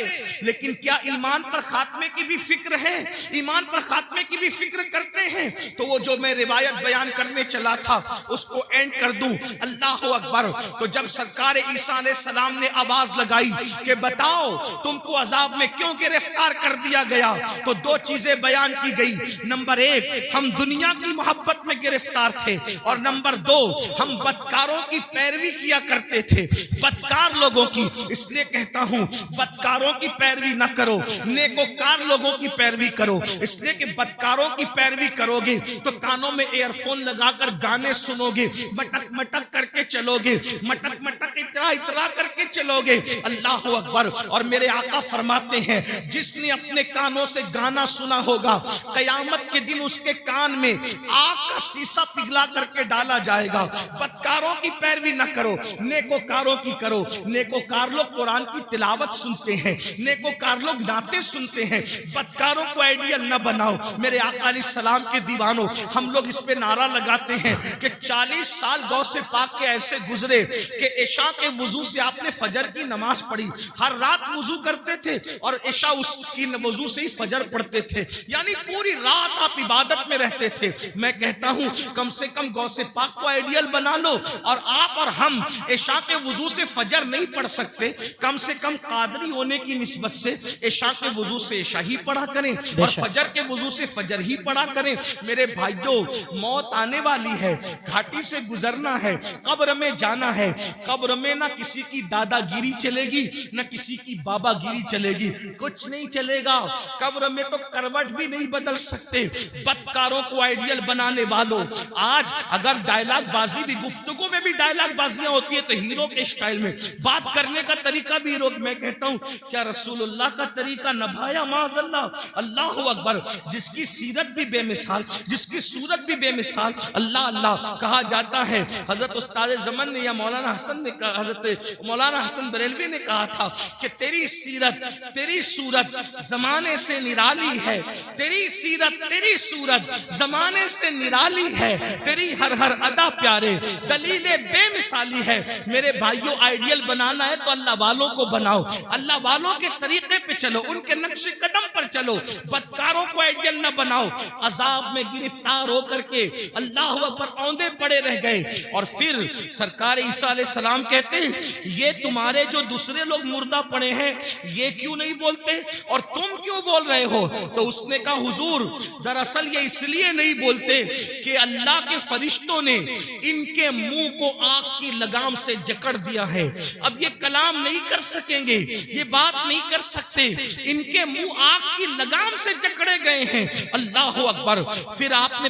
लेकिन क्या ईमान पर खात्मे की भी फिक्र है? ईमान पर खात्मे की भी फिक्र करते हैं? तो वो जो मैं रिवायत बयान करने चला था उसको एंड कर दूं। अल्लाह अकबर। तो जब सरकार ईसा अलैहिस्सलाम ने आवाज लगाई कि बताओ तुमको अजाब में क्यों गिरफ्तार कर दिया गया, तो दो चीजें बयान की गई। नंबर एक, हम दुनिया की मोहब्बत में गिरफ्तार थे। और नंबर 2, हम बदकारों की पैरवी किया करते थे, बदकार लोगों की। इसलिए कहता हूं बदकारों की पैरवी ना करो, नेकोकार लोगों की पैरवी करो। इसलिए कि बदकारों की पैरवी करोगे तो कानों में ईयरफोन लगाकर गाने सुनोगे, मटक मटक करके चलोगे, मटक मटक इतरा इतरा करके चलोगे। अल्लाह अकबर। और मेरे आका फरमाते हैं जिसने अपने कानों से गाना सुना होगा, कयामत के दिन उसके कान में आग का शीशा पिघला करके डाला जाएगा। बदकारों की पैरवी ना करो, नेकोकारों की करो। नेकोकार लोग कुरान की तिलावत सुनते हैं, नेकोकार लोग नाते सुनते हैं। बदकारों को आइडियल न बनाओ। मेरे आका अलैहिस्सलाम के दीवानों, हम लोग इस पे नारा लगाते हैं कि 40 साल गौसे पाक के ऐसे गुजरे कि इशा के वुजू से आपने फजर की नमाज पढ़ी, हर रात वुजू करते थे और इशा उसकी वुजू से ही फजर पढ़ते थे, यानी पूरी रात आप इबादत में रहते थे। मैं कहता हूं कम से कम गौसे पाक को आइडियल बना लो। और आप और हम इशा के वुजू से फजर नहीं पढ़ सकते, कम से कम कादरी होने की निस्बत से इशा के वुजू से इशा ही पढ़ा करें और फजर के वुजू से फजर ही पढ़ा करें। मेरे भाइयों, मौत आने वाली है, घाटी से गुजरना है, कब्र में जाना है। कब्र में ना किसी की दादागिरी चलेगी, ना किसी की बाबागिरी चलेगी, कुछ नहीं चलेगा। कब्र में तो करवट भी नहीं बदल सकते। बदकारों को आइडियल बनाने वालों, आज अगर डायलॉग बाजी भी, गुफ्तगू में भी डायलॉग बाजियां होती है तो हीरो के स्टाइल में बात करने का तरीका भी हीरो। मैं कहता हूं क्या रसूलुल्लाह का तरीका नभाया माज़अल्लाह। अल्लाह अकबर। जिसकी सीरत भी बेमिसाल, जिसकी सूरत भी बेमिसाल, अल्लाह अल्लाह कहा जाता है। हजरत उस्ताद ज़मन ने या मौलाना हसन ने कहा, हजरत मौलाना हसन बरेलवी ने कहा था कि तेरी सीरत, तेरी सूरत जमाने से निराली है, तेरी सीरत, तेरी सूरत जमाने से निराली है, तेरी हर हर अदा प्यारे, दलीले बेमिसाली है। मेरे भाइयों, आइडियल बनाना है तो अल्लाह वालों को बनाओ, अल्लाह वालों के तरीके पे चलो, उनके नक्शे कदम पर चलो। बदकारों को आइडियल न बनाओ। अजाब में गिरफ्तार होकर के अल्लाह पर औंधे पड़े रह गए। और फिर सरकार ईसा अलैहिस्सलाम कहते हैं ये तुम्हारे जो दूसरे लोग मुर्दा पड़े हैं ये क्यों नहीं बोलते और तुम क्यों बोल रहे हो? तो उसने कहा हुजूर, दरअसल ये इसलिए नहीं बोलते कि अल्लाह के फरिश्तों ने इनके मुंह को आग की लगाम से जकड़ दिया है। अब ये कलाम नहीं कर सकेंगे, ये बात नहीं कर सकते, इनके मुंह आग की लगाम से जकड़े गए हैं। अल्लाह अकबर। फिर आपने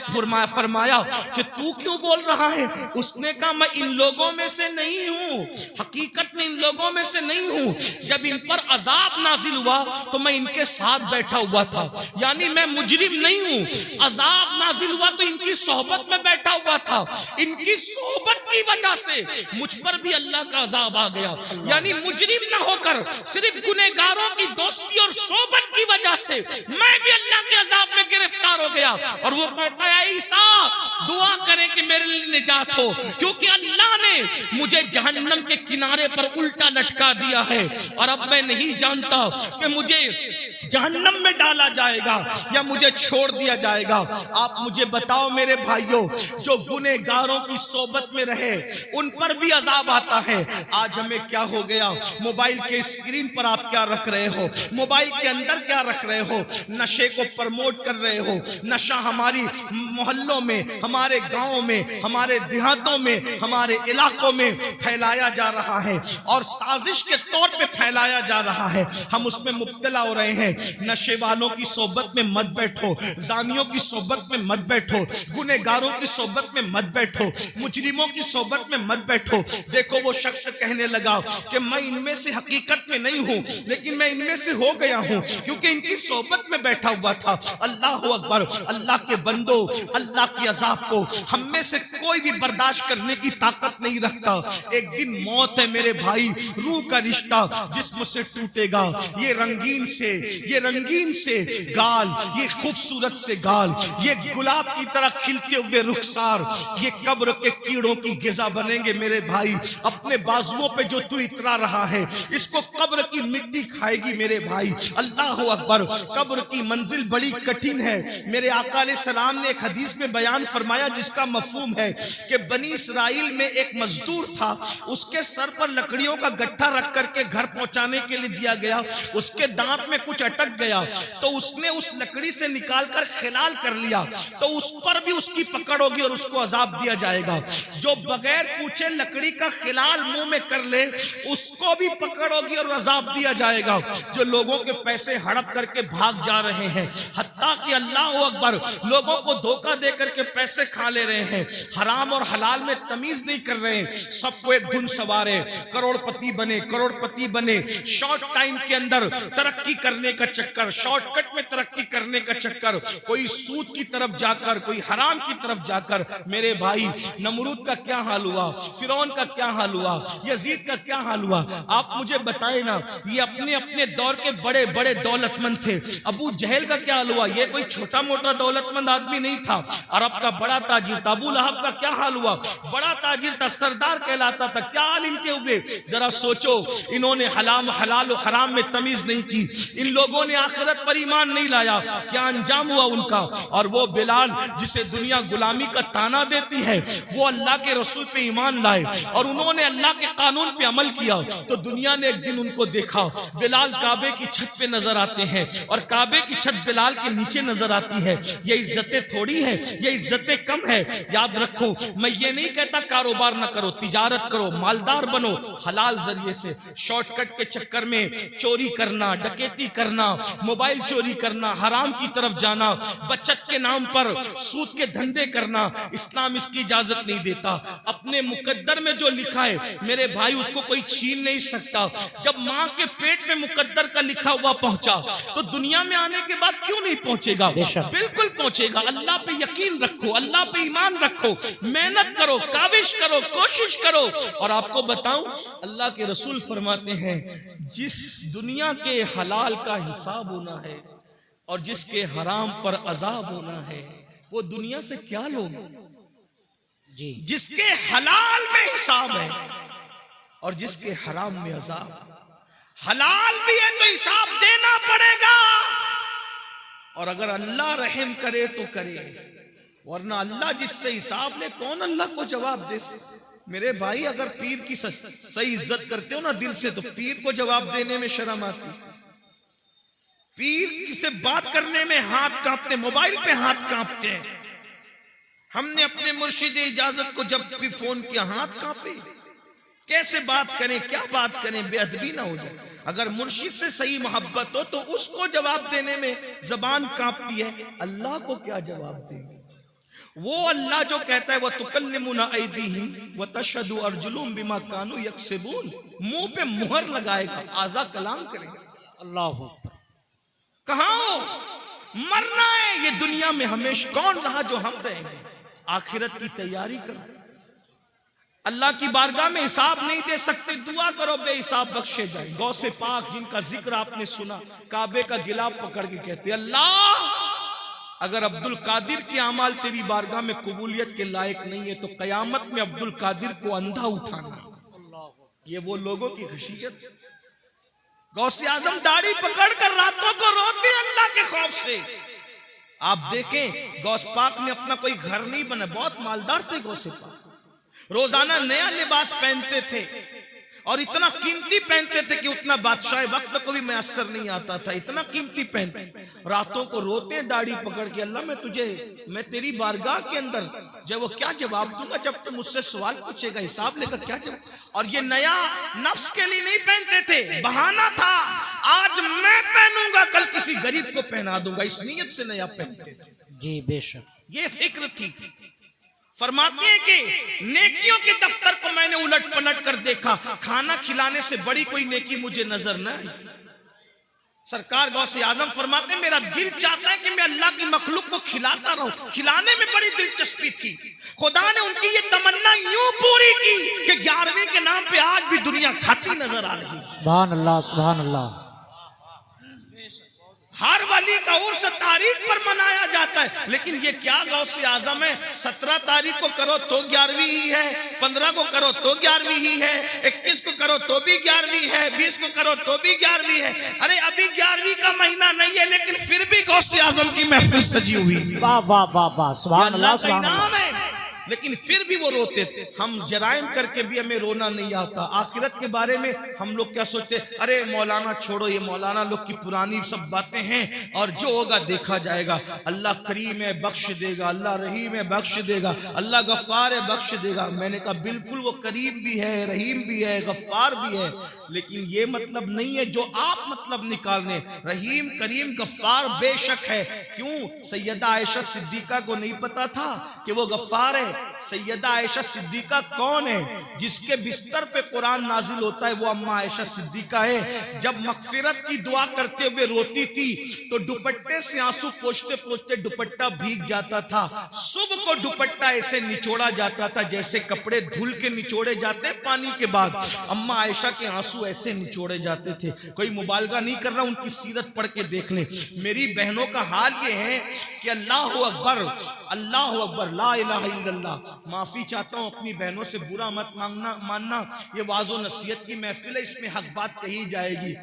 फरमाया कि तू क्यों बोल रहा है? उसने कहा मैं इन लोगों में से नहीं हूं, हकीकत में इन लोगों में से नहीं हूं। जब इन पर अजाब नाजिल हुआ तो मैं इनके साथ बैठा हुआ था, यानी मैं मुजरिम नहीं हूं। अजाब नाजिल हुआ तो इनकी सोहबत में बैठा हुआ था, इनकी सोहबत की वजह से मुझ पर भी अल्लाह का अजाब आ गया। यानी मुजरिम न होकर सिर्फ गुनहगारों की दोस्ती और सोहबत की वजह से मैं भी अल्लाह के अजाब में गिरफ्तार हो गया। और वो कहता है ईसा दुआ करें कि मेरे लिए निजात हो, क्योंकि अल्लाह ने मुझे जहन्नम के किनारे पर उल्टा लटका दिया है और अब मैं नहीं जानता कि मुझे जहन्नम में डाला जाएगा या मुझे छोड़ दिया जाएगा। आप मुझे बताओ मेरे भाइयों, जो गुनहगारों की सोबत में रहे उन पर भी अजाब आता है। आज हमें क्या हो गया? मोबाइल के स्क्रीन पर आप क्या रख रहे हो, मोबाइल के अंदर क्या रख रहे हो? नशे को प्रमोट कर रहे हो। नशा हमारी मोहल्लों में, हमारे गांवों में, हमारे देहातों में, हमारे इलाकों में फैलाया जा रहा है और साजिश के तौर पे फैलाया जा रहा है। हम उसमें मुब्तला हो रहे हैं। नशे वालों की सोबत में मत बैठो, जानियों की सोबत में मत बैठो, गुनहगारों की सोबत में मत बैठो, मुजरिमों की सोबत में मत बैठो। देखो वो शख्स कहने लगा कि मैं इनमें से हकीकत में नहीं हूं, लेकिन मैं इनमें से हो गया हूं क्योंकि इनकी सोबत में बैठा हुआ था। अल्लाह अकबर। अल्लाह के बंदो, अल्लाह की अजाब को हम में से कोई भी बर्दाश्त करने की ताकत नहीं रखता। एक दिन मौत है मेरे भाई, रूह का रिश्ता जिस्म से टूटेगा। ये रंगीन से गाल, ये खूबसूरत से गाल, ये गुलाब की तरह खिलते हुए रुखसार, ये कब्र के कीड़ों की गिजा बनेंगे मेरे भाई। अपने बाजुओं पे जो तू इतरा रहा है इसको कब्र की मिट्टी खाएगी मेरे भाई। अल्लाह अकबर। कब्र की मंजिल बड़ी कठिन है। मेरे आका अलैहिस्सलाम ने एक हदीस में बयान फरमाया जिसका मफहूम है कि बनी इसराइल में एक मजदूर था, उसके सर पर लकड़ियों का गट्ठा रख करके घर पहुंचाने के लिए दिया गया। उसके दांत में कुछ अटक गया तो उसने उस लकड़ी से निकालकर खिलाल कर लिया तो उस पर भी उसकी पकड़ होगी और उसको अजाब दिया जाएगा। जो बगैर पूछे लकड़ी का खिलाल मुंह में कर ले उसको भी पकड़ होगी और अजाब दिया जाएगा। जो लोगों के पैसे हड़प करके भाग जा रहे हैं, हत्ता कि अल्लाह अकबर, लोगों को धोखा दे करके पैसे खा ले रहे हैं, हराम और हलाल में तमीज नहीं कर रहे हैं, सबको एक धुन सवारे, करोड़पति बने, शॉर्ट टाइम के अंदर तरक्की करने का चक्कर, शॉर्टकट में तरक्की करने का चक्कर, कोई सूद की तरफ जाकर, कोई हराम की तरफ जाकर। मेरे भाई, नमरूद का क्या हाल हुआ, फिरौन का क्या हाल हुआ, यजीद का क्या हाल हुआ, आप मुझे बताए ना। ये अपने अपने दौर के बड़े बड़े दौलतमंद थे। अबू जहल का क्या हाल हुआ, ये कोई छोटा मोटा दौलतमंद आदमी नहीं था, अरब का बड़ा ताजिर था। अबू लहब का क्या हाल हुआ, बड़ा ताजिर था, सरदार कहलाता था, क्या हाल इनके हुए। जरा सोचो, इन्होंने हलाल और हराम में तमीज नहीं की, इन लोगों ने आखिरत पर ईमान नहीं लाया, क्या अंजाम हुआ उनका। और वो बिलाल जिसे दुनिया गुलामी का ताना देती है, वो अल्लाह के रसूल पे ईमान लाए और उन्होंने अल्लाह के कानून पे अमल किया तो दुनिया ने एक दिन उनको देखा। बिलाल काबे की छत पे नजर आते हैं और काबे की छत बिलाल के नीचे नजर आती है। ये इज्जतें थोड़ी है, ये इज्जतें कम है। याद रखो, मैं ये नहीं कहता कारोबार ना करो, तिजारत करो, मालदार बनो हलाल जरिए से। शॉर्टकट के चक्कर में चोरी करना, डकैती करना, मोबाइल चोरी करना, हराम की तरफ जाना, बचत के नाम पर सूद के धंधे करना, इस्लाम इसकी इजाजत नहीं देता। अपने मुकद्दर में जो लिखा है मेरे भाई, उसको कोई छीन नहीं सकता। जब माँ के पेट में मुकद्दर का लिखा हुआ पहुंचा तो दुनिया में आने के बाद क्यों नहीं पहुंचेगा, बिल्कुल पहुंचेगा। अल्लाह पे यकीन रखो, अल्लाह पे ईमान रखो, मेहनत करो, काविश करो, कोशिश करो। और आपको बताऊं, अल्लाह के रसूल फरमाते हैं, जिस दुनिया के हलाल का हिसाब होना है और जिसके हराम पर अजाब होना है, वो दुनिया से क्या लोग जी। जिसके हलाल में हिसाब है और जिसके हराम में अजाब। हलाल भी है तो हिसाब देना पड़ेगा, और अगर अल्लाह रहम करे तो करे, वरना अल्लाह जिससे हिसाब ले, कौन अल्लाह को जवाब दे। मेरे भाई, अगर पीर की सही इज्जत करते हो ना दिल से, तो पीर को जवाब देने में शर्म आती, पीर से बात करने में हाथ कांपते, मोबाइल पे हाथ कांपते हैं। हमने अपने मुर्शिद इजाजत को जब भी फोन किया, हाथ कांपे, कैसे बात करें, क्या बात करें, बेअदबी ना हो जाए। अगर मुर्शिद से सही मोहब्बत हो तो उसको जवाब देने में जबान कांपती है, अल्लाह को क्या जवाब देंगे। वो अल्लाह जो कहता है, वह तुकल्लिमुना ऐदीहिम व तशहदु अर्जुलुहुम बिमा कानू यक्सिबून, मुंह पे मुहर लगाएगा, आजा कलाम करेगा। अल्लाह कहाँ हो, मरना है ये दुनिया में हमेशा, कौन रहा जो हम रहेंगे। आखिरत की तैयारी करो, अल्लाह की बारगाह में हिसाब नहीं दे सकते, दुआ करो बेहिसाब बख्शे जाए। गौसे पाक जिनका जिक्र आपने सुना, काबे का गिलाफ पकड़ के कहते, अल्लाह अगर अब्दुल कादिर के अमाल तेरी बारगाह में कबूलियत के लायक नहीं है तो कयामत में अब्दुल कादिर को अंधा उठाना। ये वो लोगों की खशियत। गौसे आजम दाढ़ी पकड़कर रातों को रोते अल्लाह के खौफ से। आप देखें, गौस पाक ने अपना कोई घर नहीं बना, बहुत मालदार थे गौसे पाक, रोजाना नया लिबास पहनते थे और इतना कीमती पहनते थे कि उतना बादशाह वक्त को भी मैसर नहीं आता था, इतना कीमती पहनते। रातों को रोते दाढ़ी पकड़ के, अल्लाह मैं तेरी बारगाह के अंदर जब वो क्या जवाब दूंगा, जब तुम मुझसे सवाल पूछेगा, हिसाब लेकर क्या जवाब। और ये नया नफ्स के लिए नहीं पहनते थे, बहाना था, आज मैं पहनूंगा कल किसी गरीब को पहना दूंगा, इस नीयत से नया पहनते थे जी। बेशक ये फिक्र थी। फरमाते हैं कि नेकियों के दफ्तर को मैंने उलट पलट कर देखा, खाना खिलाने से बड़ी कोई नेकी मुझे नजर न आई। सरकार गौसे आजम फरमाते हैं, मेरा दिल चाहता है कि मैं अल्लाह की मखलूक को खिलाता रहूं, खिलाने में बड़ी दिलचस्पी थी। खुदा ने उनकी ये तमन्ना यूं पूरी की कि 11वीं के नाम पे आज भी दुनिया खाती नजर आ रही। सुभान अल्लाह, सुभान अल्लाह। हर वली का उर्स तारीख पर मनाया जाता है, लेकिन ये क्या गौसे आजम है, 17 तारीख को करो तो 11वीं ही है, 15 को करो तो 11वीं ही है, 21 को करो तो भी 11वीं है, 20 को करो तो भी 11वीं है। अरे अभी 11वीं का महीना नहीं है, लेकिन फिर भी गौसे आजम की महफिल सजी हुई। वाह वाह वाह वाह, सुभान अल्लाह, सुभान अल्लाह। लेकिन फिर भी वो रोते थे। हम जराइम करके भी हमें रोना नहीं आता। आखिरत के बारे में हम लोग क्या सोचते, अरे मौलाना छोड़ो, ये मौलाना लोग की पुरानी सब बातें हैं और जो होगा देखा जाएगा। अल्लाह करीम है, बख्श देगा, अल्लाह रहीम है, बख्श देगा, अल्लाह गफ्फार है, बख्श देगा। मैंने कहा बिल्कुल वो करीम भी है, रहीम भी है, गफ्फार भी है, लेकिन ये मतलब नहीं है जो आप मतलब निकालने। रहीम करीम गफ्फार बेशक है। क्यों? सैयदा आयशा सिद्दीका को नहीं पता था कि वो गफ्फार है? सैयदा आयशा सिद्दीका कौन है? जिसके बिस्तर पे कुरान नाजिल होता है वो अम्मा आयशा सिद्दीका है। जब मगफिरत की दुआ करते हुए रोती थी तो दुपट्टे से आंसू पोंछते पोंछते दुपट्टा भीग जाता था। सुबह को दुपट्टा ऐसे निचोड़ा जाता था जैसे कपड़े धुल के निचोड़े जाते पानी के बाद। अम्मा आयशा के आंसू ऐसे निचोड़े जाते थे। कोई मुबालगा नहीं कर रहा, उनकी सीरत पढ़ के देख लें। मेरी बहनों का हाल ये है कि अल्लाह अकबर, अल्लाह अकबर, ला इलाहा इल्लल्लाह। माफी चाहता हूं, अपनी बहनों से बुरा मत मानना। ये वाज़ो नसीहत की महफिल है, इसमें हक बात कही जाएगी।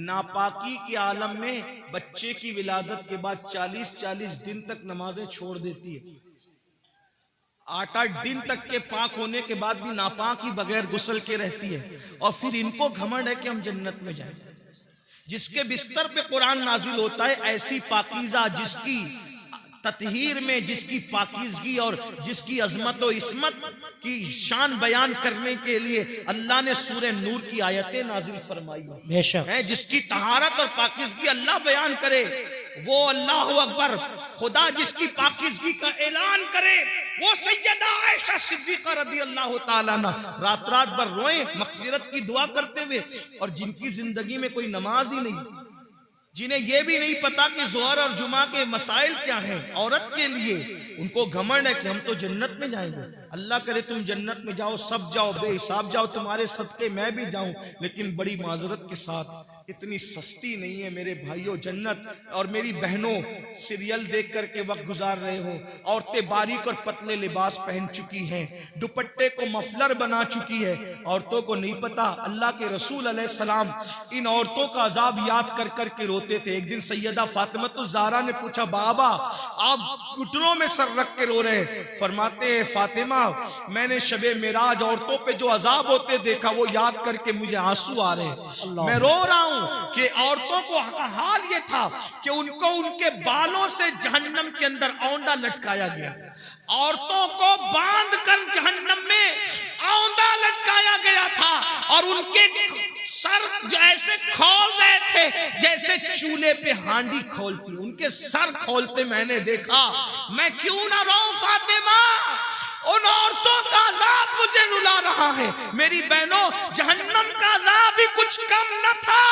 नापाकी के आलम में बच्चे की विलादत के बाद 40-40 दिन तक नमाजें छोड़ देती है। 8-8 दिन तक के पाक होने के बाद भी नापाक ही बगैर गुस्ल के रहती है। और फिर इनको घमंड है कि हम जन्नत में जाएंगे। जिसके बिस्तर पे कुरान नाजिल होता है, ऐसी पाकीज़ा जिसकी ततहीर में, जिसकी पाकीज़गी और जिसकी अजमत और इस्मत की शान बयान करने के लिए अल्लाह ने सूरह नूर की आयतें नाजिल फरमाई है। जिसकी तहारत और पाकीज़गी अल्लाह बयान करे, वो अल्लाह अकबर। खुदा जिसकी पाकीज़गी का ऐलान करे वो सैयदा आयशा सिद्दीका रज़ी अल्लाह ताला अन्हा रात रात भर रोए मग़फ़िरत की दुआ करते हुए। और जिनकी जिंदगी में कोई नमाज ही नहीं, जिन्हें यह भी नहीं पता कि ज़ोहर और जुमा के मसाइल क्या हैं औरत के लिए, उनको घमंड है कि हम तो जन्नत में जाएंगे। अल्लाह करे तुम जन्नत में जाओ, सब जाओ, बेहिसाब जाओ, तुम्हारे सदके मैं भी जाऊं। लेकिन बड़ी माजरत के साथ इतनी सस्ती नहीं है मेरे भाइयों जन्नत। और मेरी बहनों, सीरियल देख करके वक्त गुजार रहे हो, औरतें बारीक और पतले लिबास पहन चुकी हैं, दुपट्टे को मफलर बना चुकी है। औरतों को नहीं पता अल्लाह के रसूल अलैहिस्सलाम इन औरतों का अजाब याद कर कर के रोते थे। एक दिन सैयदा फातिमा ज़हरा ने पूछा, बाबा आप घुटनों में सर रख के रो रहे? फरमाते हैं, फातिमा मैंने शबे मेराज औरतों पे जो अजाब होते देखा वो याद करके मुझे आंसू आ रहे हैं। मैं रो रहा हूं कि औरतों को हाल ये था कि उनको उनके बालों से जहन्नम के अंदर औंधा लटकाया गया। औरतों को बांध कर जहन्नम में औंधा लटकाया गया था और उनके सर जो ऐसे खोल रहे थे जैसे चूल्हे पे हांडी खोलती, उनके सर खोलते मैंने देखा। मैं क्यों ना रोऊं फातिमा, उन औरतों का अजाब मुझे रुला रहा है। मेरी बहनों, जहन्नम का अजाब भी कुछ कम न था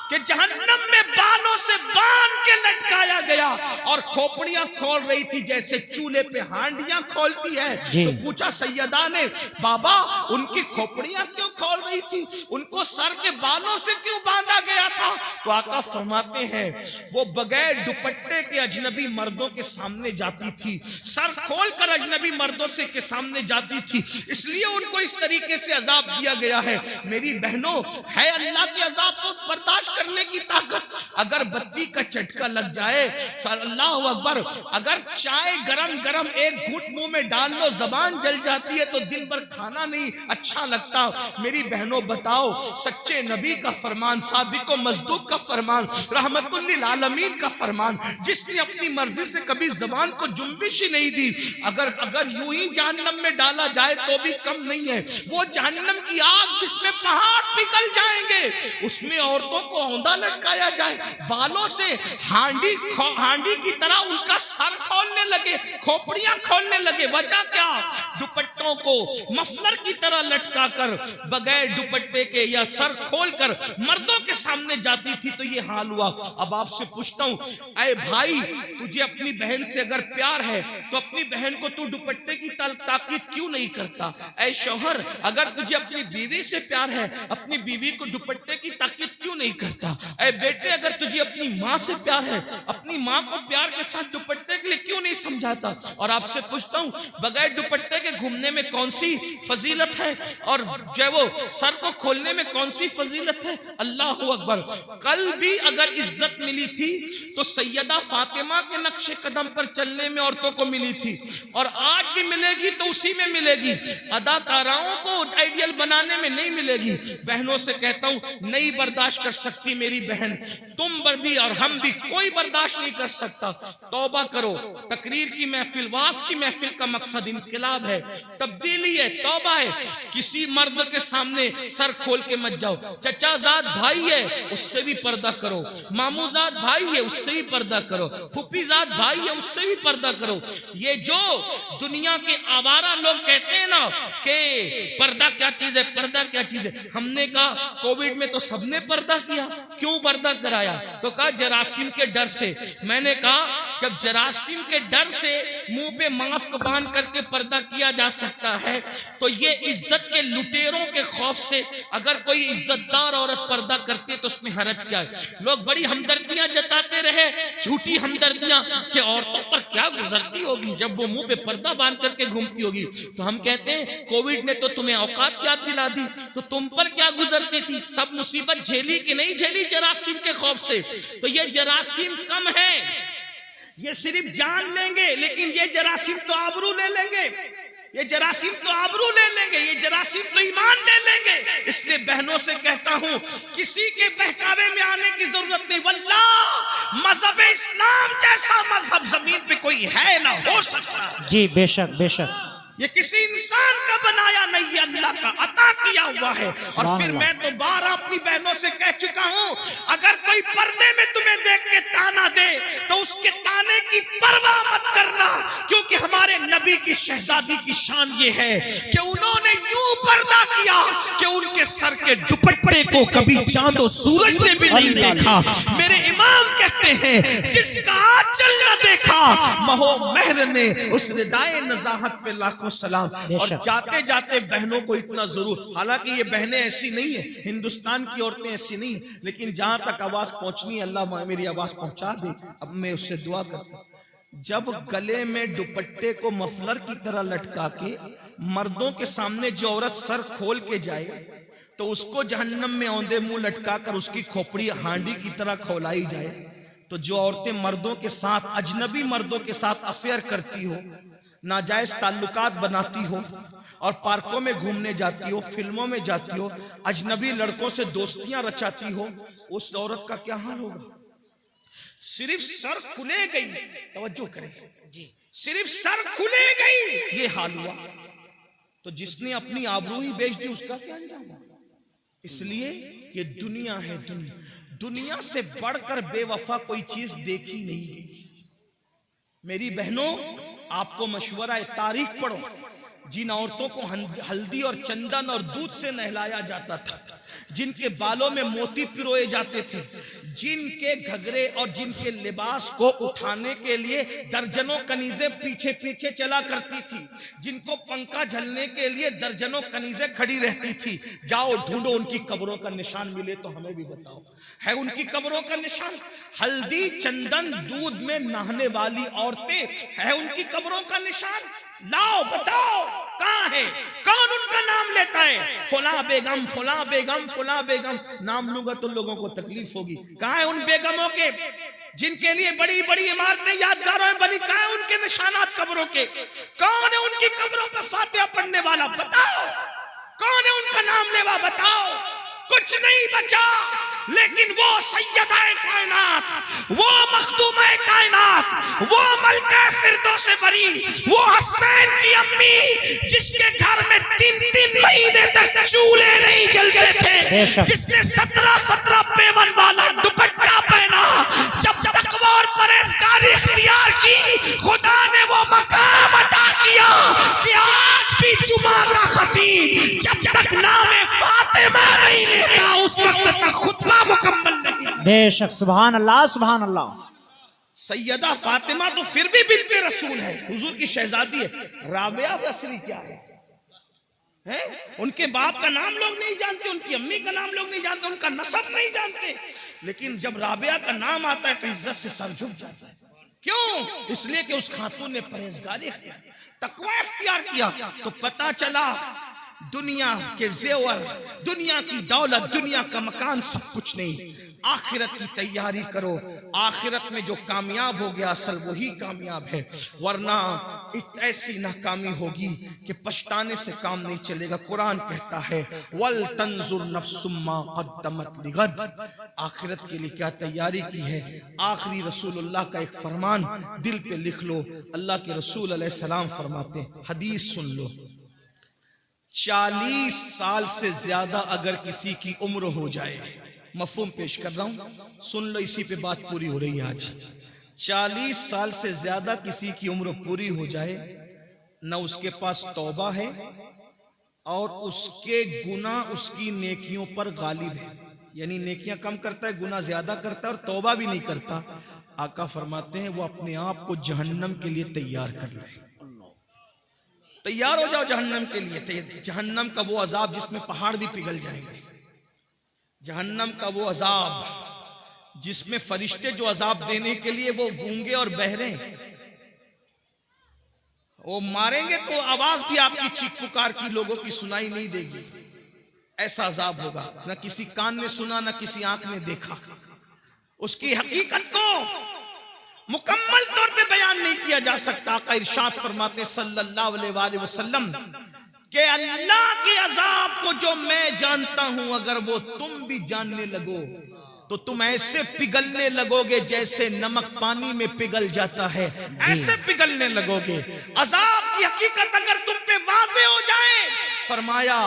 कि जहन्नम में बालों से बांध के लटकाया गया और खोपड़ियां खोल रही थी जैसे चूल्हे पे हांडियां खोलती है। तो पूछा सैयदा ने, बाबा उनकी खोपड़ियां क्यों खोल रही थी, उनको सर के बालों से क्यों बांधा गया था? तो आका फरमाते हैं वो बगैर दुपट्टे के अजनबी मर्दों के सामने जाती थी, सर खोल कर अजनबी मर्दों से के सामने जाती थी, इसलिए उनको इस तरीके से अजाब दिया गया है। मेरी बहनों, है अल्लाह के अजाब को बर्दाश्त करने की ताकत। अगर बत्ती का झटका लग जाए, अल्लाह अकबर, अगर चाय गरम गरम एक घूंट मुंह में डाल लो जबान जल जाती है तो दिन भर खाना नहीं अच्छा लगता। मेरी बहनों बताओ, सच्चे नबी का फरमान, सादिक मजदूक का फरमान, रहमतुल लिल आलमीन का फरमान, जिसने अपनी मर्जी से कभी जबान को जुम्बिश ही नहीं दी, अगर यूं ही जहन्नम में डाला जाए तो भी कम नहीं है। वो जहन्नम की आग जिसमें पहाड़ पिघल जाएंगे, उसमें औरतों को औंधा लटकाया जाए, बालों से हांडी की तरह उनका सर खोलने लगे, खोपड़ियां खोलने लगे। वजह क्या? दुपट्टों को मफलर की तरह लटका कर बगैर दुपट्टे के या सर खोलकर मर्दों के सामने जाती थी, तो ये हाल हुआ। अब आपसे पूछता हूं, ऐ भाई, तुझे अपनी बहन से अगर प्यार है तो अपनी बहन को तू दुपट्टे की ताकीद क्यों नहीं करता? ऐ शौहर, अगर तुझे अपनी बीवी से प्यार है, अपनी बीवी को दुपट्टे की ताकीद क्यों नहीं करता? ऐ बेटे, अगर तुझे अपनी माँ से प्यार है, अपनी माँ को प्यार के साथ दुपट्टे के लिए क्यों नहीं समझाता। और आपसे पूछता हूँ, बगैर दुपट्टे के घूमने में कौन सी फजीलत है, और जो है वो सर को खोलने में कौन सी फजीलत है? अल्लाह अकबर। कल भी अगर इज्जत मिली थी तो सैयदा फातिमा के नक्शे कदम पर चलने में औरतों को मिली थी, और आज भी मिलेगी तो उसी में मिलेगी। अदाकाराओं को आइडियल बनाने में नहीं मिलेगी। बहनों से कहता हूं, नहीं बर्दाश्त कर सकती मेरी बहन, तुम पर भी और हम भी, कोई बर्दाश्त नहीं कर सकता। तौबा करो। तकरीर की महफिल, वाज की महफिल का मकसद इनकलाब है, तब्दीली है, तौबा है। किसी मर्द के सामने सर खोल के मत जाओ। चचाजाद भाई है, उससे भी पर्दा करो। मामूजाद भाई है, उससे भी पर्दा करो। फुफीजाद भाई है, उससे भी पर्दा करो। ये जो दुनिया के आवारा लोग कहते हैं ना कि पर्दा क्या चीज है, पर्दा क्या चीज है, हमने कहा कोविड में तो सबने पर्दा किया, क्यों पर्दा कराया? तो कहा जरासीम के डर से। मैंने कहा जब जरासीम के डर से मुंह पे मास्क बांध करके पर्दा किया जा सकता है, तो ये इज्जत के लुटेरों के खौफ से अगर कोई इज्जतदार औरत पर्दा करती है तो उसमें हरज क्या है? लोग बड़ी हमदर्दियां जताते रहे, झूठी हमदर्दियां, कि औरतों पर क्या गुजरती होगी जब वो मुंह पे पर्दा बांध करके घूमती होगी। तो हम कहते हैं कोविड ने तो तुम्हें औकात याद दिला दी, तो तुम पर क्या गुजरती थी? सब मुसीबत झेली कि नहीं झेली जरासीम के खौफ से? तो ये जरासीम कम है, ये सिर्फ जान लेंगे, लेकिन ये जरासीम तो आबरू ले लेंगे, ये जरासीम तो आबरू ले लेंगे, ये जरासीम तो ईमान ले लेंगे। इसलिए बहनों से कहता हूं, किसी के बहकावे में आने की जरूरत नहीं। वल्लाह मजहब इस्लाम जैसा मजहब जमीन पे कोई है ना हो सकता। जी बेशक बेशक। ये किसी इंसान का बनाया नहीं, ये अल्लाह का अता किया हुआ है। और फिर मैं तो बार अपनी बहनों से कह चुका हूं, अगर कोई पर्दे में तुम्हें देख के ताना दे तो उसके ताने की परवाह मत करना, क्योंकि हमारे नबी की शहजादी की शान ये है कि उन्होंने यूं पर्दा किया कि उनके सर के दुपट्टे को कभी चांद और सूरज ने भी नहीं देखा। मेरे इमाम कहते हैं, जिसका आंचल न देखा महो महर ने, उस रिदाए नजाहत पे लाखों सलाम। और जाते जाते बहनों को इतना जरूर, हालांकि ये बहनें ऐसी नहीं है, हिंदुस्तान की औरतें ऐसी नहीं है, लेकिन जहां तक आवाज पहुंचनी है अल्लाह मेरी आवाज पहुंचा दे। अब मैं उससे दुआ करता हूं, जब गले में दुपट्टे को मफलर की तरह लटका के मर्दों के सामने जो औरत सर खोल के जाए तो उसको जहन्नम में औंधे मुंह लटका कर उसकी खोपड़ी हांडी की तरह खौलाई जाए, तो जो औरतें मर्दों के साथ, अजनबी मर्दों के साथ अफेयर करती हो, नाजायज ताल्लुकात बनाती हो और पार्कों में घूमने जाती हो, फिल्मों में जाती हो, अजनबी लड़कों से दोस्तियां रचाती हो, उस औरत का क्या हाल होगा? सिर्फ सर खुले गई, तवज्जो करें जी, सिर्फ सर खुले गई ये हाल हुआ, तो जिसने अपनी आबरू ही बेच दी उसका क्या अंजाम होगा? इसलिए ये दुनिया है, दुनिया से बढ़कर बेवफा कोई चीज देखी नहीं गई। मेरी बहनों, आपको मशवरा है, तारीख पढ़ो। जिन औरतों को हल्दी और चंदन और दूध से नहलाया जाता था, जिनके बालों में मोती पिरोए जाते थे, जिनके घगरे और जिनके लिबास को उठाने के लिए दर्जनों कनीजें पीछे पीछे चला करती थी, जिनको पंखा झलने के लिए दर्जनों कनीजें खड़ी रहती थी, जाओ ढूंढो उनकी कब्रों का निशान, मिले तो हमें भी बताओ, है उनकी कब्रों का निशान? हल्दी चंदन दूध में नहाने वाली औरतें, है उनकी कब्रों का निशान? लाओ बताओ कहां है? कौन उनका नाम लेता है? फला बेगम, फला बेगम, फला बेगम। नाम लूंगा तो लोगों को तकलीफ होगी। कहां है उन बेगमों के जिनके लिए बड़ी बड़ी इमारतें यादगारों में बनी? कहां है उनके निशानात कब्रों के? कौन है उनकी कब्रों पर फातिहा पढ़ने वाला? बताओ कौन है उनका नाम लेवा? बताओ। कुछ नहीं बचा, लेकिन वो सैयदाए कायनात, वो मखदूमे कायनात, वो मलका फिरदौस बरी, वो हसनैन की अम्मी, जिसके घर में 3-3 महीने तक चूल्हे नहीं जलते थे, जिसने 17 पेवन वाला दुपट्टा पहना, जब तकवा और परहेजगारी इख्तियार की, खुदा ने वो मकाम अता किया कि आज भी जुमा का खतीब जब तक नामे फातिमा नहीं लेता उस वक्त तक खुतबा मुकम्मल नहीं। बेशक, सुभान अल्लाह, सुभान अल्लाह। सैयदा फातिमा तो फिर भी बिन्ते रसूल है, हुजूर की शहजादी है। राबिया असली क्या है? उनके बाप का नाम लोग नहीं जानते, उनकी अम्मी का नाम लोग नहीं जानते, उनका नसब नहीं जानते, लेकिन जब राबिया का नाम आता है तो इज्जत से सर झुक जाता है। क्यों? इसलिए कि उस खातून ने परहेजगारी इख्तियार, तकवा इख्तियार किया। तो पता चला दुनिया के जेवर, दुनिया की दौलत, दुनिया का मकान सब कुछ नहीं, आखिरत की तैयारी करो। आखिरत में जो कामयाब हो गया असल वही कामयाब है, वरना ऐसी नाकामी होगी कि पछताने से काम नहीं चलेगा। कुरान कहता है वल तंजुर नफ्सुम्मा क़द्दमत लिगद, आखिरत के लिए क्या तैयारी की है। आखिरी रसूलुल्लाह का एक फरमान दिल पे लिख लो। अल्लाह के रसूल अलैहिस्सलाम फरमाते, हदीस सुन लो, 40 साल से ज्यादा अगर किसी की उम्र हो जाए, मफहूम पेश कर रहा हूं, सुन लो, इसी पे बात पूरी हो रही है आज। 40 साल से ज्यादा किसी की उम्र पूरी हो जाए, न उसके पास तौबा है और उसके गुनाह उसकी नेकियों पर गालिब है, यानी नेकियां कम करता है, गुनाह ज्यादा करता है और तौबा भी नहीं करता। आका फरमाते हैं वो अपने आप को जहन्नम के लिए तैयार कर ले। तैयार हो जाओ जहन्नम के लिए। जहन्नम का वो अजाब जिसमें पहाड़ भी पिघल जाएंगे, जहन्नम का वो अजाब जिसमें फरिश्ते जो अजाब देने के लिए वो गूंगे और बहरे, वो मारेंगे तो आवाज भी आपकी चीख पुकार की लोगों की सुनाई नहीं देगी। ऐसा अजाब होगा, ना किसी कान ने सुना, ना किसी आंख ने देखा। उसकी हकीकत को मुकम्मल तौर पे बयान नहीं किया जा सकता। आका इरशाद फरमाते सल्लल्लाहु अलैहि वसल्लम कि अल्लाह के अजाब को जो मैं जानता हूं, अगर वो तुम भी जानने लगो तो तुम ऐसे पिघलने लगोगे जैसे नमक पानी में पिघल जाता है, ऐसे पिघलने लगोगे। अजाब की हकीकत अगर तुम पे वाज़ेह हो जाए, फरमाया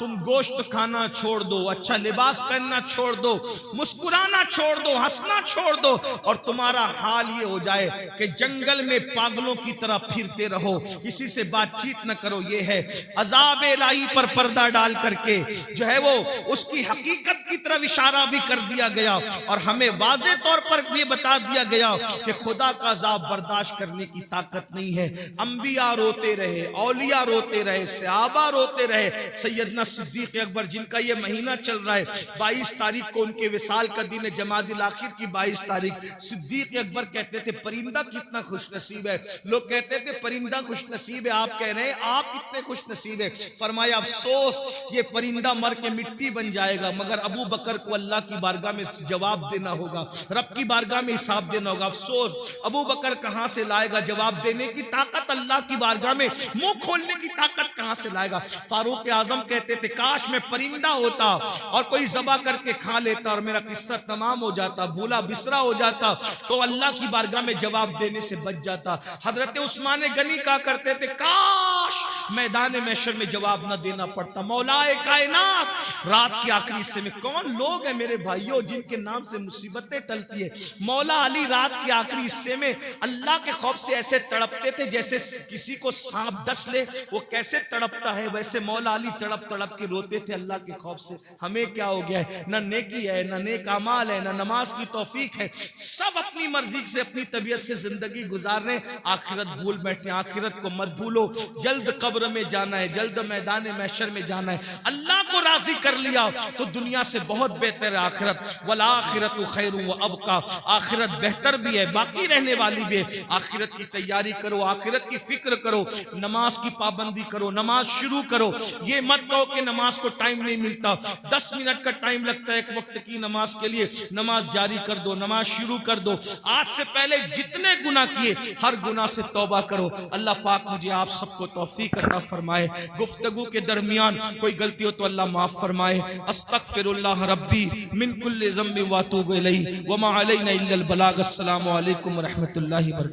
तुम गोश्त खाना छोड़ दो, अच्छा लिबास पहनना छोड़ दो, मुस्कुराना छोड़ दो, हंसना छोड़ दो, और तुम्हारा हाल ये हो जाए कि जंगल में पागलों की तरह फिरते रहो, किसी से बातचीत न करो। ये है अजाब इलाही पर पर्दा डाल करके जो है वो उसकी हकीकत की तरफ इशारा भी कर दिया गया और हमें वाज़े तौर पर ये बता दिया गया कि खुदा का अजाब बर्दाश्त करने की ताकत नहीं है। अंबिया रोते रहे, औलिया रोते रहे, सहाबा रोते रहे। सैयदना सिद्दीक अकबर जिनका ये महीना चल रहा है, 22 तारीख को उनके विसाल का दिन है, जमादिल आखिर की 22 तारीख। सिद्दीक अकबर कहते थे परिंदा कितना खुशनसीब है। लोग कहते थे परिंदा खुशनसीब है, आप कह रहे हैं आप कितने खुशनसीब है। फरमाया अफसोस ये परिंदा मर के मिट्टी बन जाएगा, मगर अबू बकर को अल्लाह की बारगाह में जवाब देना होगा, रब की बारगाह में हिसाब देना होगा। अफसोस अबू बकर कहां से लाएगा जवाब देने की ताकत, अल्लाह की बारगाह में मुंह खोलने की ताकत कहां से लाएगा। फारूक आजम कहते थे काश मैं परिंदा होता और कोई जबा करके खा लेता और मेरा किस्सा तमाम हो जाता, भूला बिसरा हो जाता, तो अल्लाह की बारगाह में जवाब देने से बच जाता। हजरत उस्मान गनी कहा करते थे काश मैदान महशर में जवाब न देना पड़ता। मौलाए कायनात रात के आखिरी हिस्से में कौन लोग हैं मेरे भाइयों जिनके नाम से मुसीबतें टलती है। मौला अली रात के आखिरी हिस्से में अल्लाह के खौफ से ऐसे तड़पते थे जैसे किसी को सांप डस ले, वो कैसे तड़पता है वैसे मौला अली तड़प तड़प के रोते थे अल्लाह के खौफ से। हमें क्या हो गया है, न नेकी है, न नेक अमाल है, न नमाज की तौफीक है, सब अपनी मर्जी से अपनी तबीयत से जिंदगी गुजार रहे, आखिरत भूल बैठे। आखिरत को मत भूलो, जल्द कब्र में जाना है, जल्द मैदान महशर में जाना है। अल्लाह को राजी कर लिया तो दुनिया से बहुत बेहतर है आखिरत। वल आखिरतु खैरु व अबका, आखिरत बेहतर भी है, बाकी रहने वाली भी है। आखिरत की तैयारी करो, आखिरत की फिक्र करो, नमाज की पाबंदी करो, नमाज शुरू करो। ये मत कहो कि नमाज को टाइम नहीं मिलता, 10 मिनट का टाइम लगता है एक वक्त की नमाज के लिए। नमाज जारी कर दो, नमाज शुरू कर दो। आज से पहले जितने गुनाह किए हर गुनाह से तौबा करो। अल्लाह पाक मुझे आप सबको तौफीक अता फरमाए। गुफ्तगू के दरमियान कोई गलती हो तो अल्लाह माफ फरमाए। अस्तगफिरुल्लाह रब्बी मिन कुल्लि ज़म्बिन व अतूबु इलैहि व मा अलैना इल्लल बलाग। अस्सलामु अलैकुम व रहमतुल्लाहि व बरकातहू।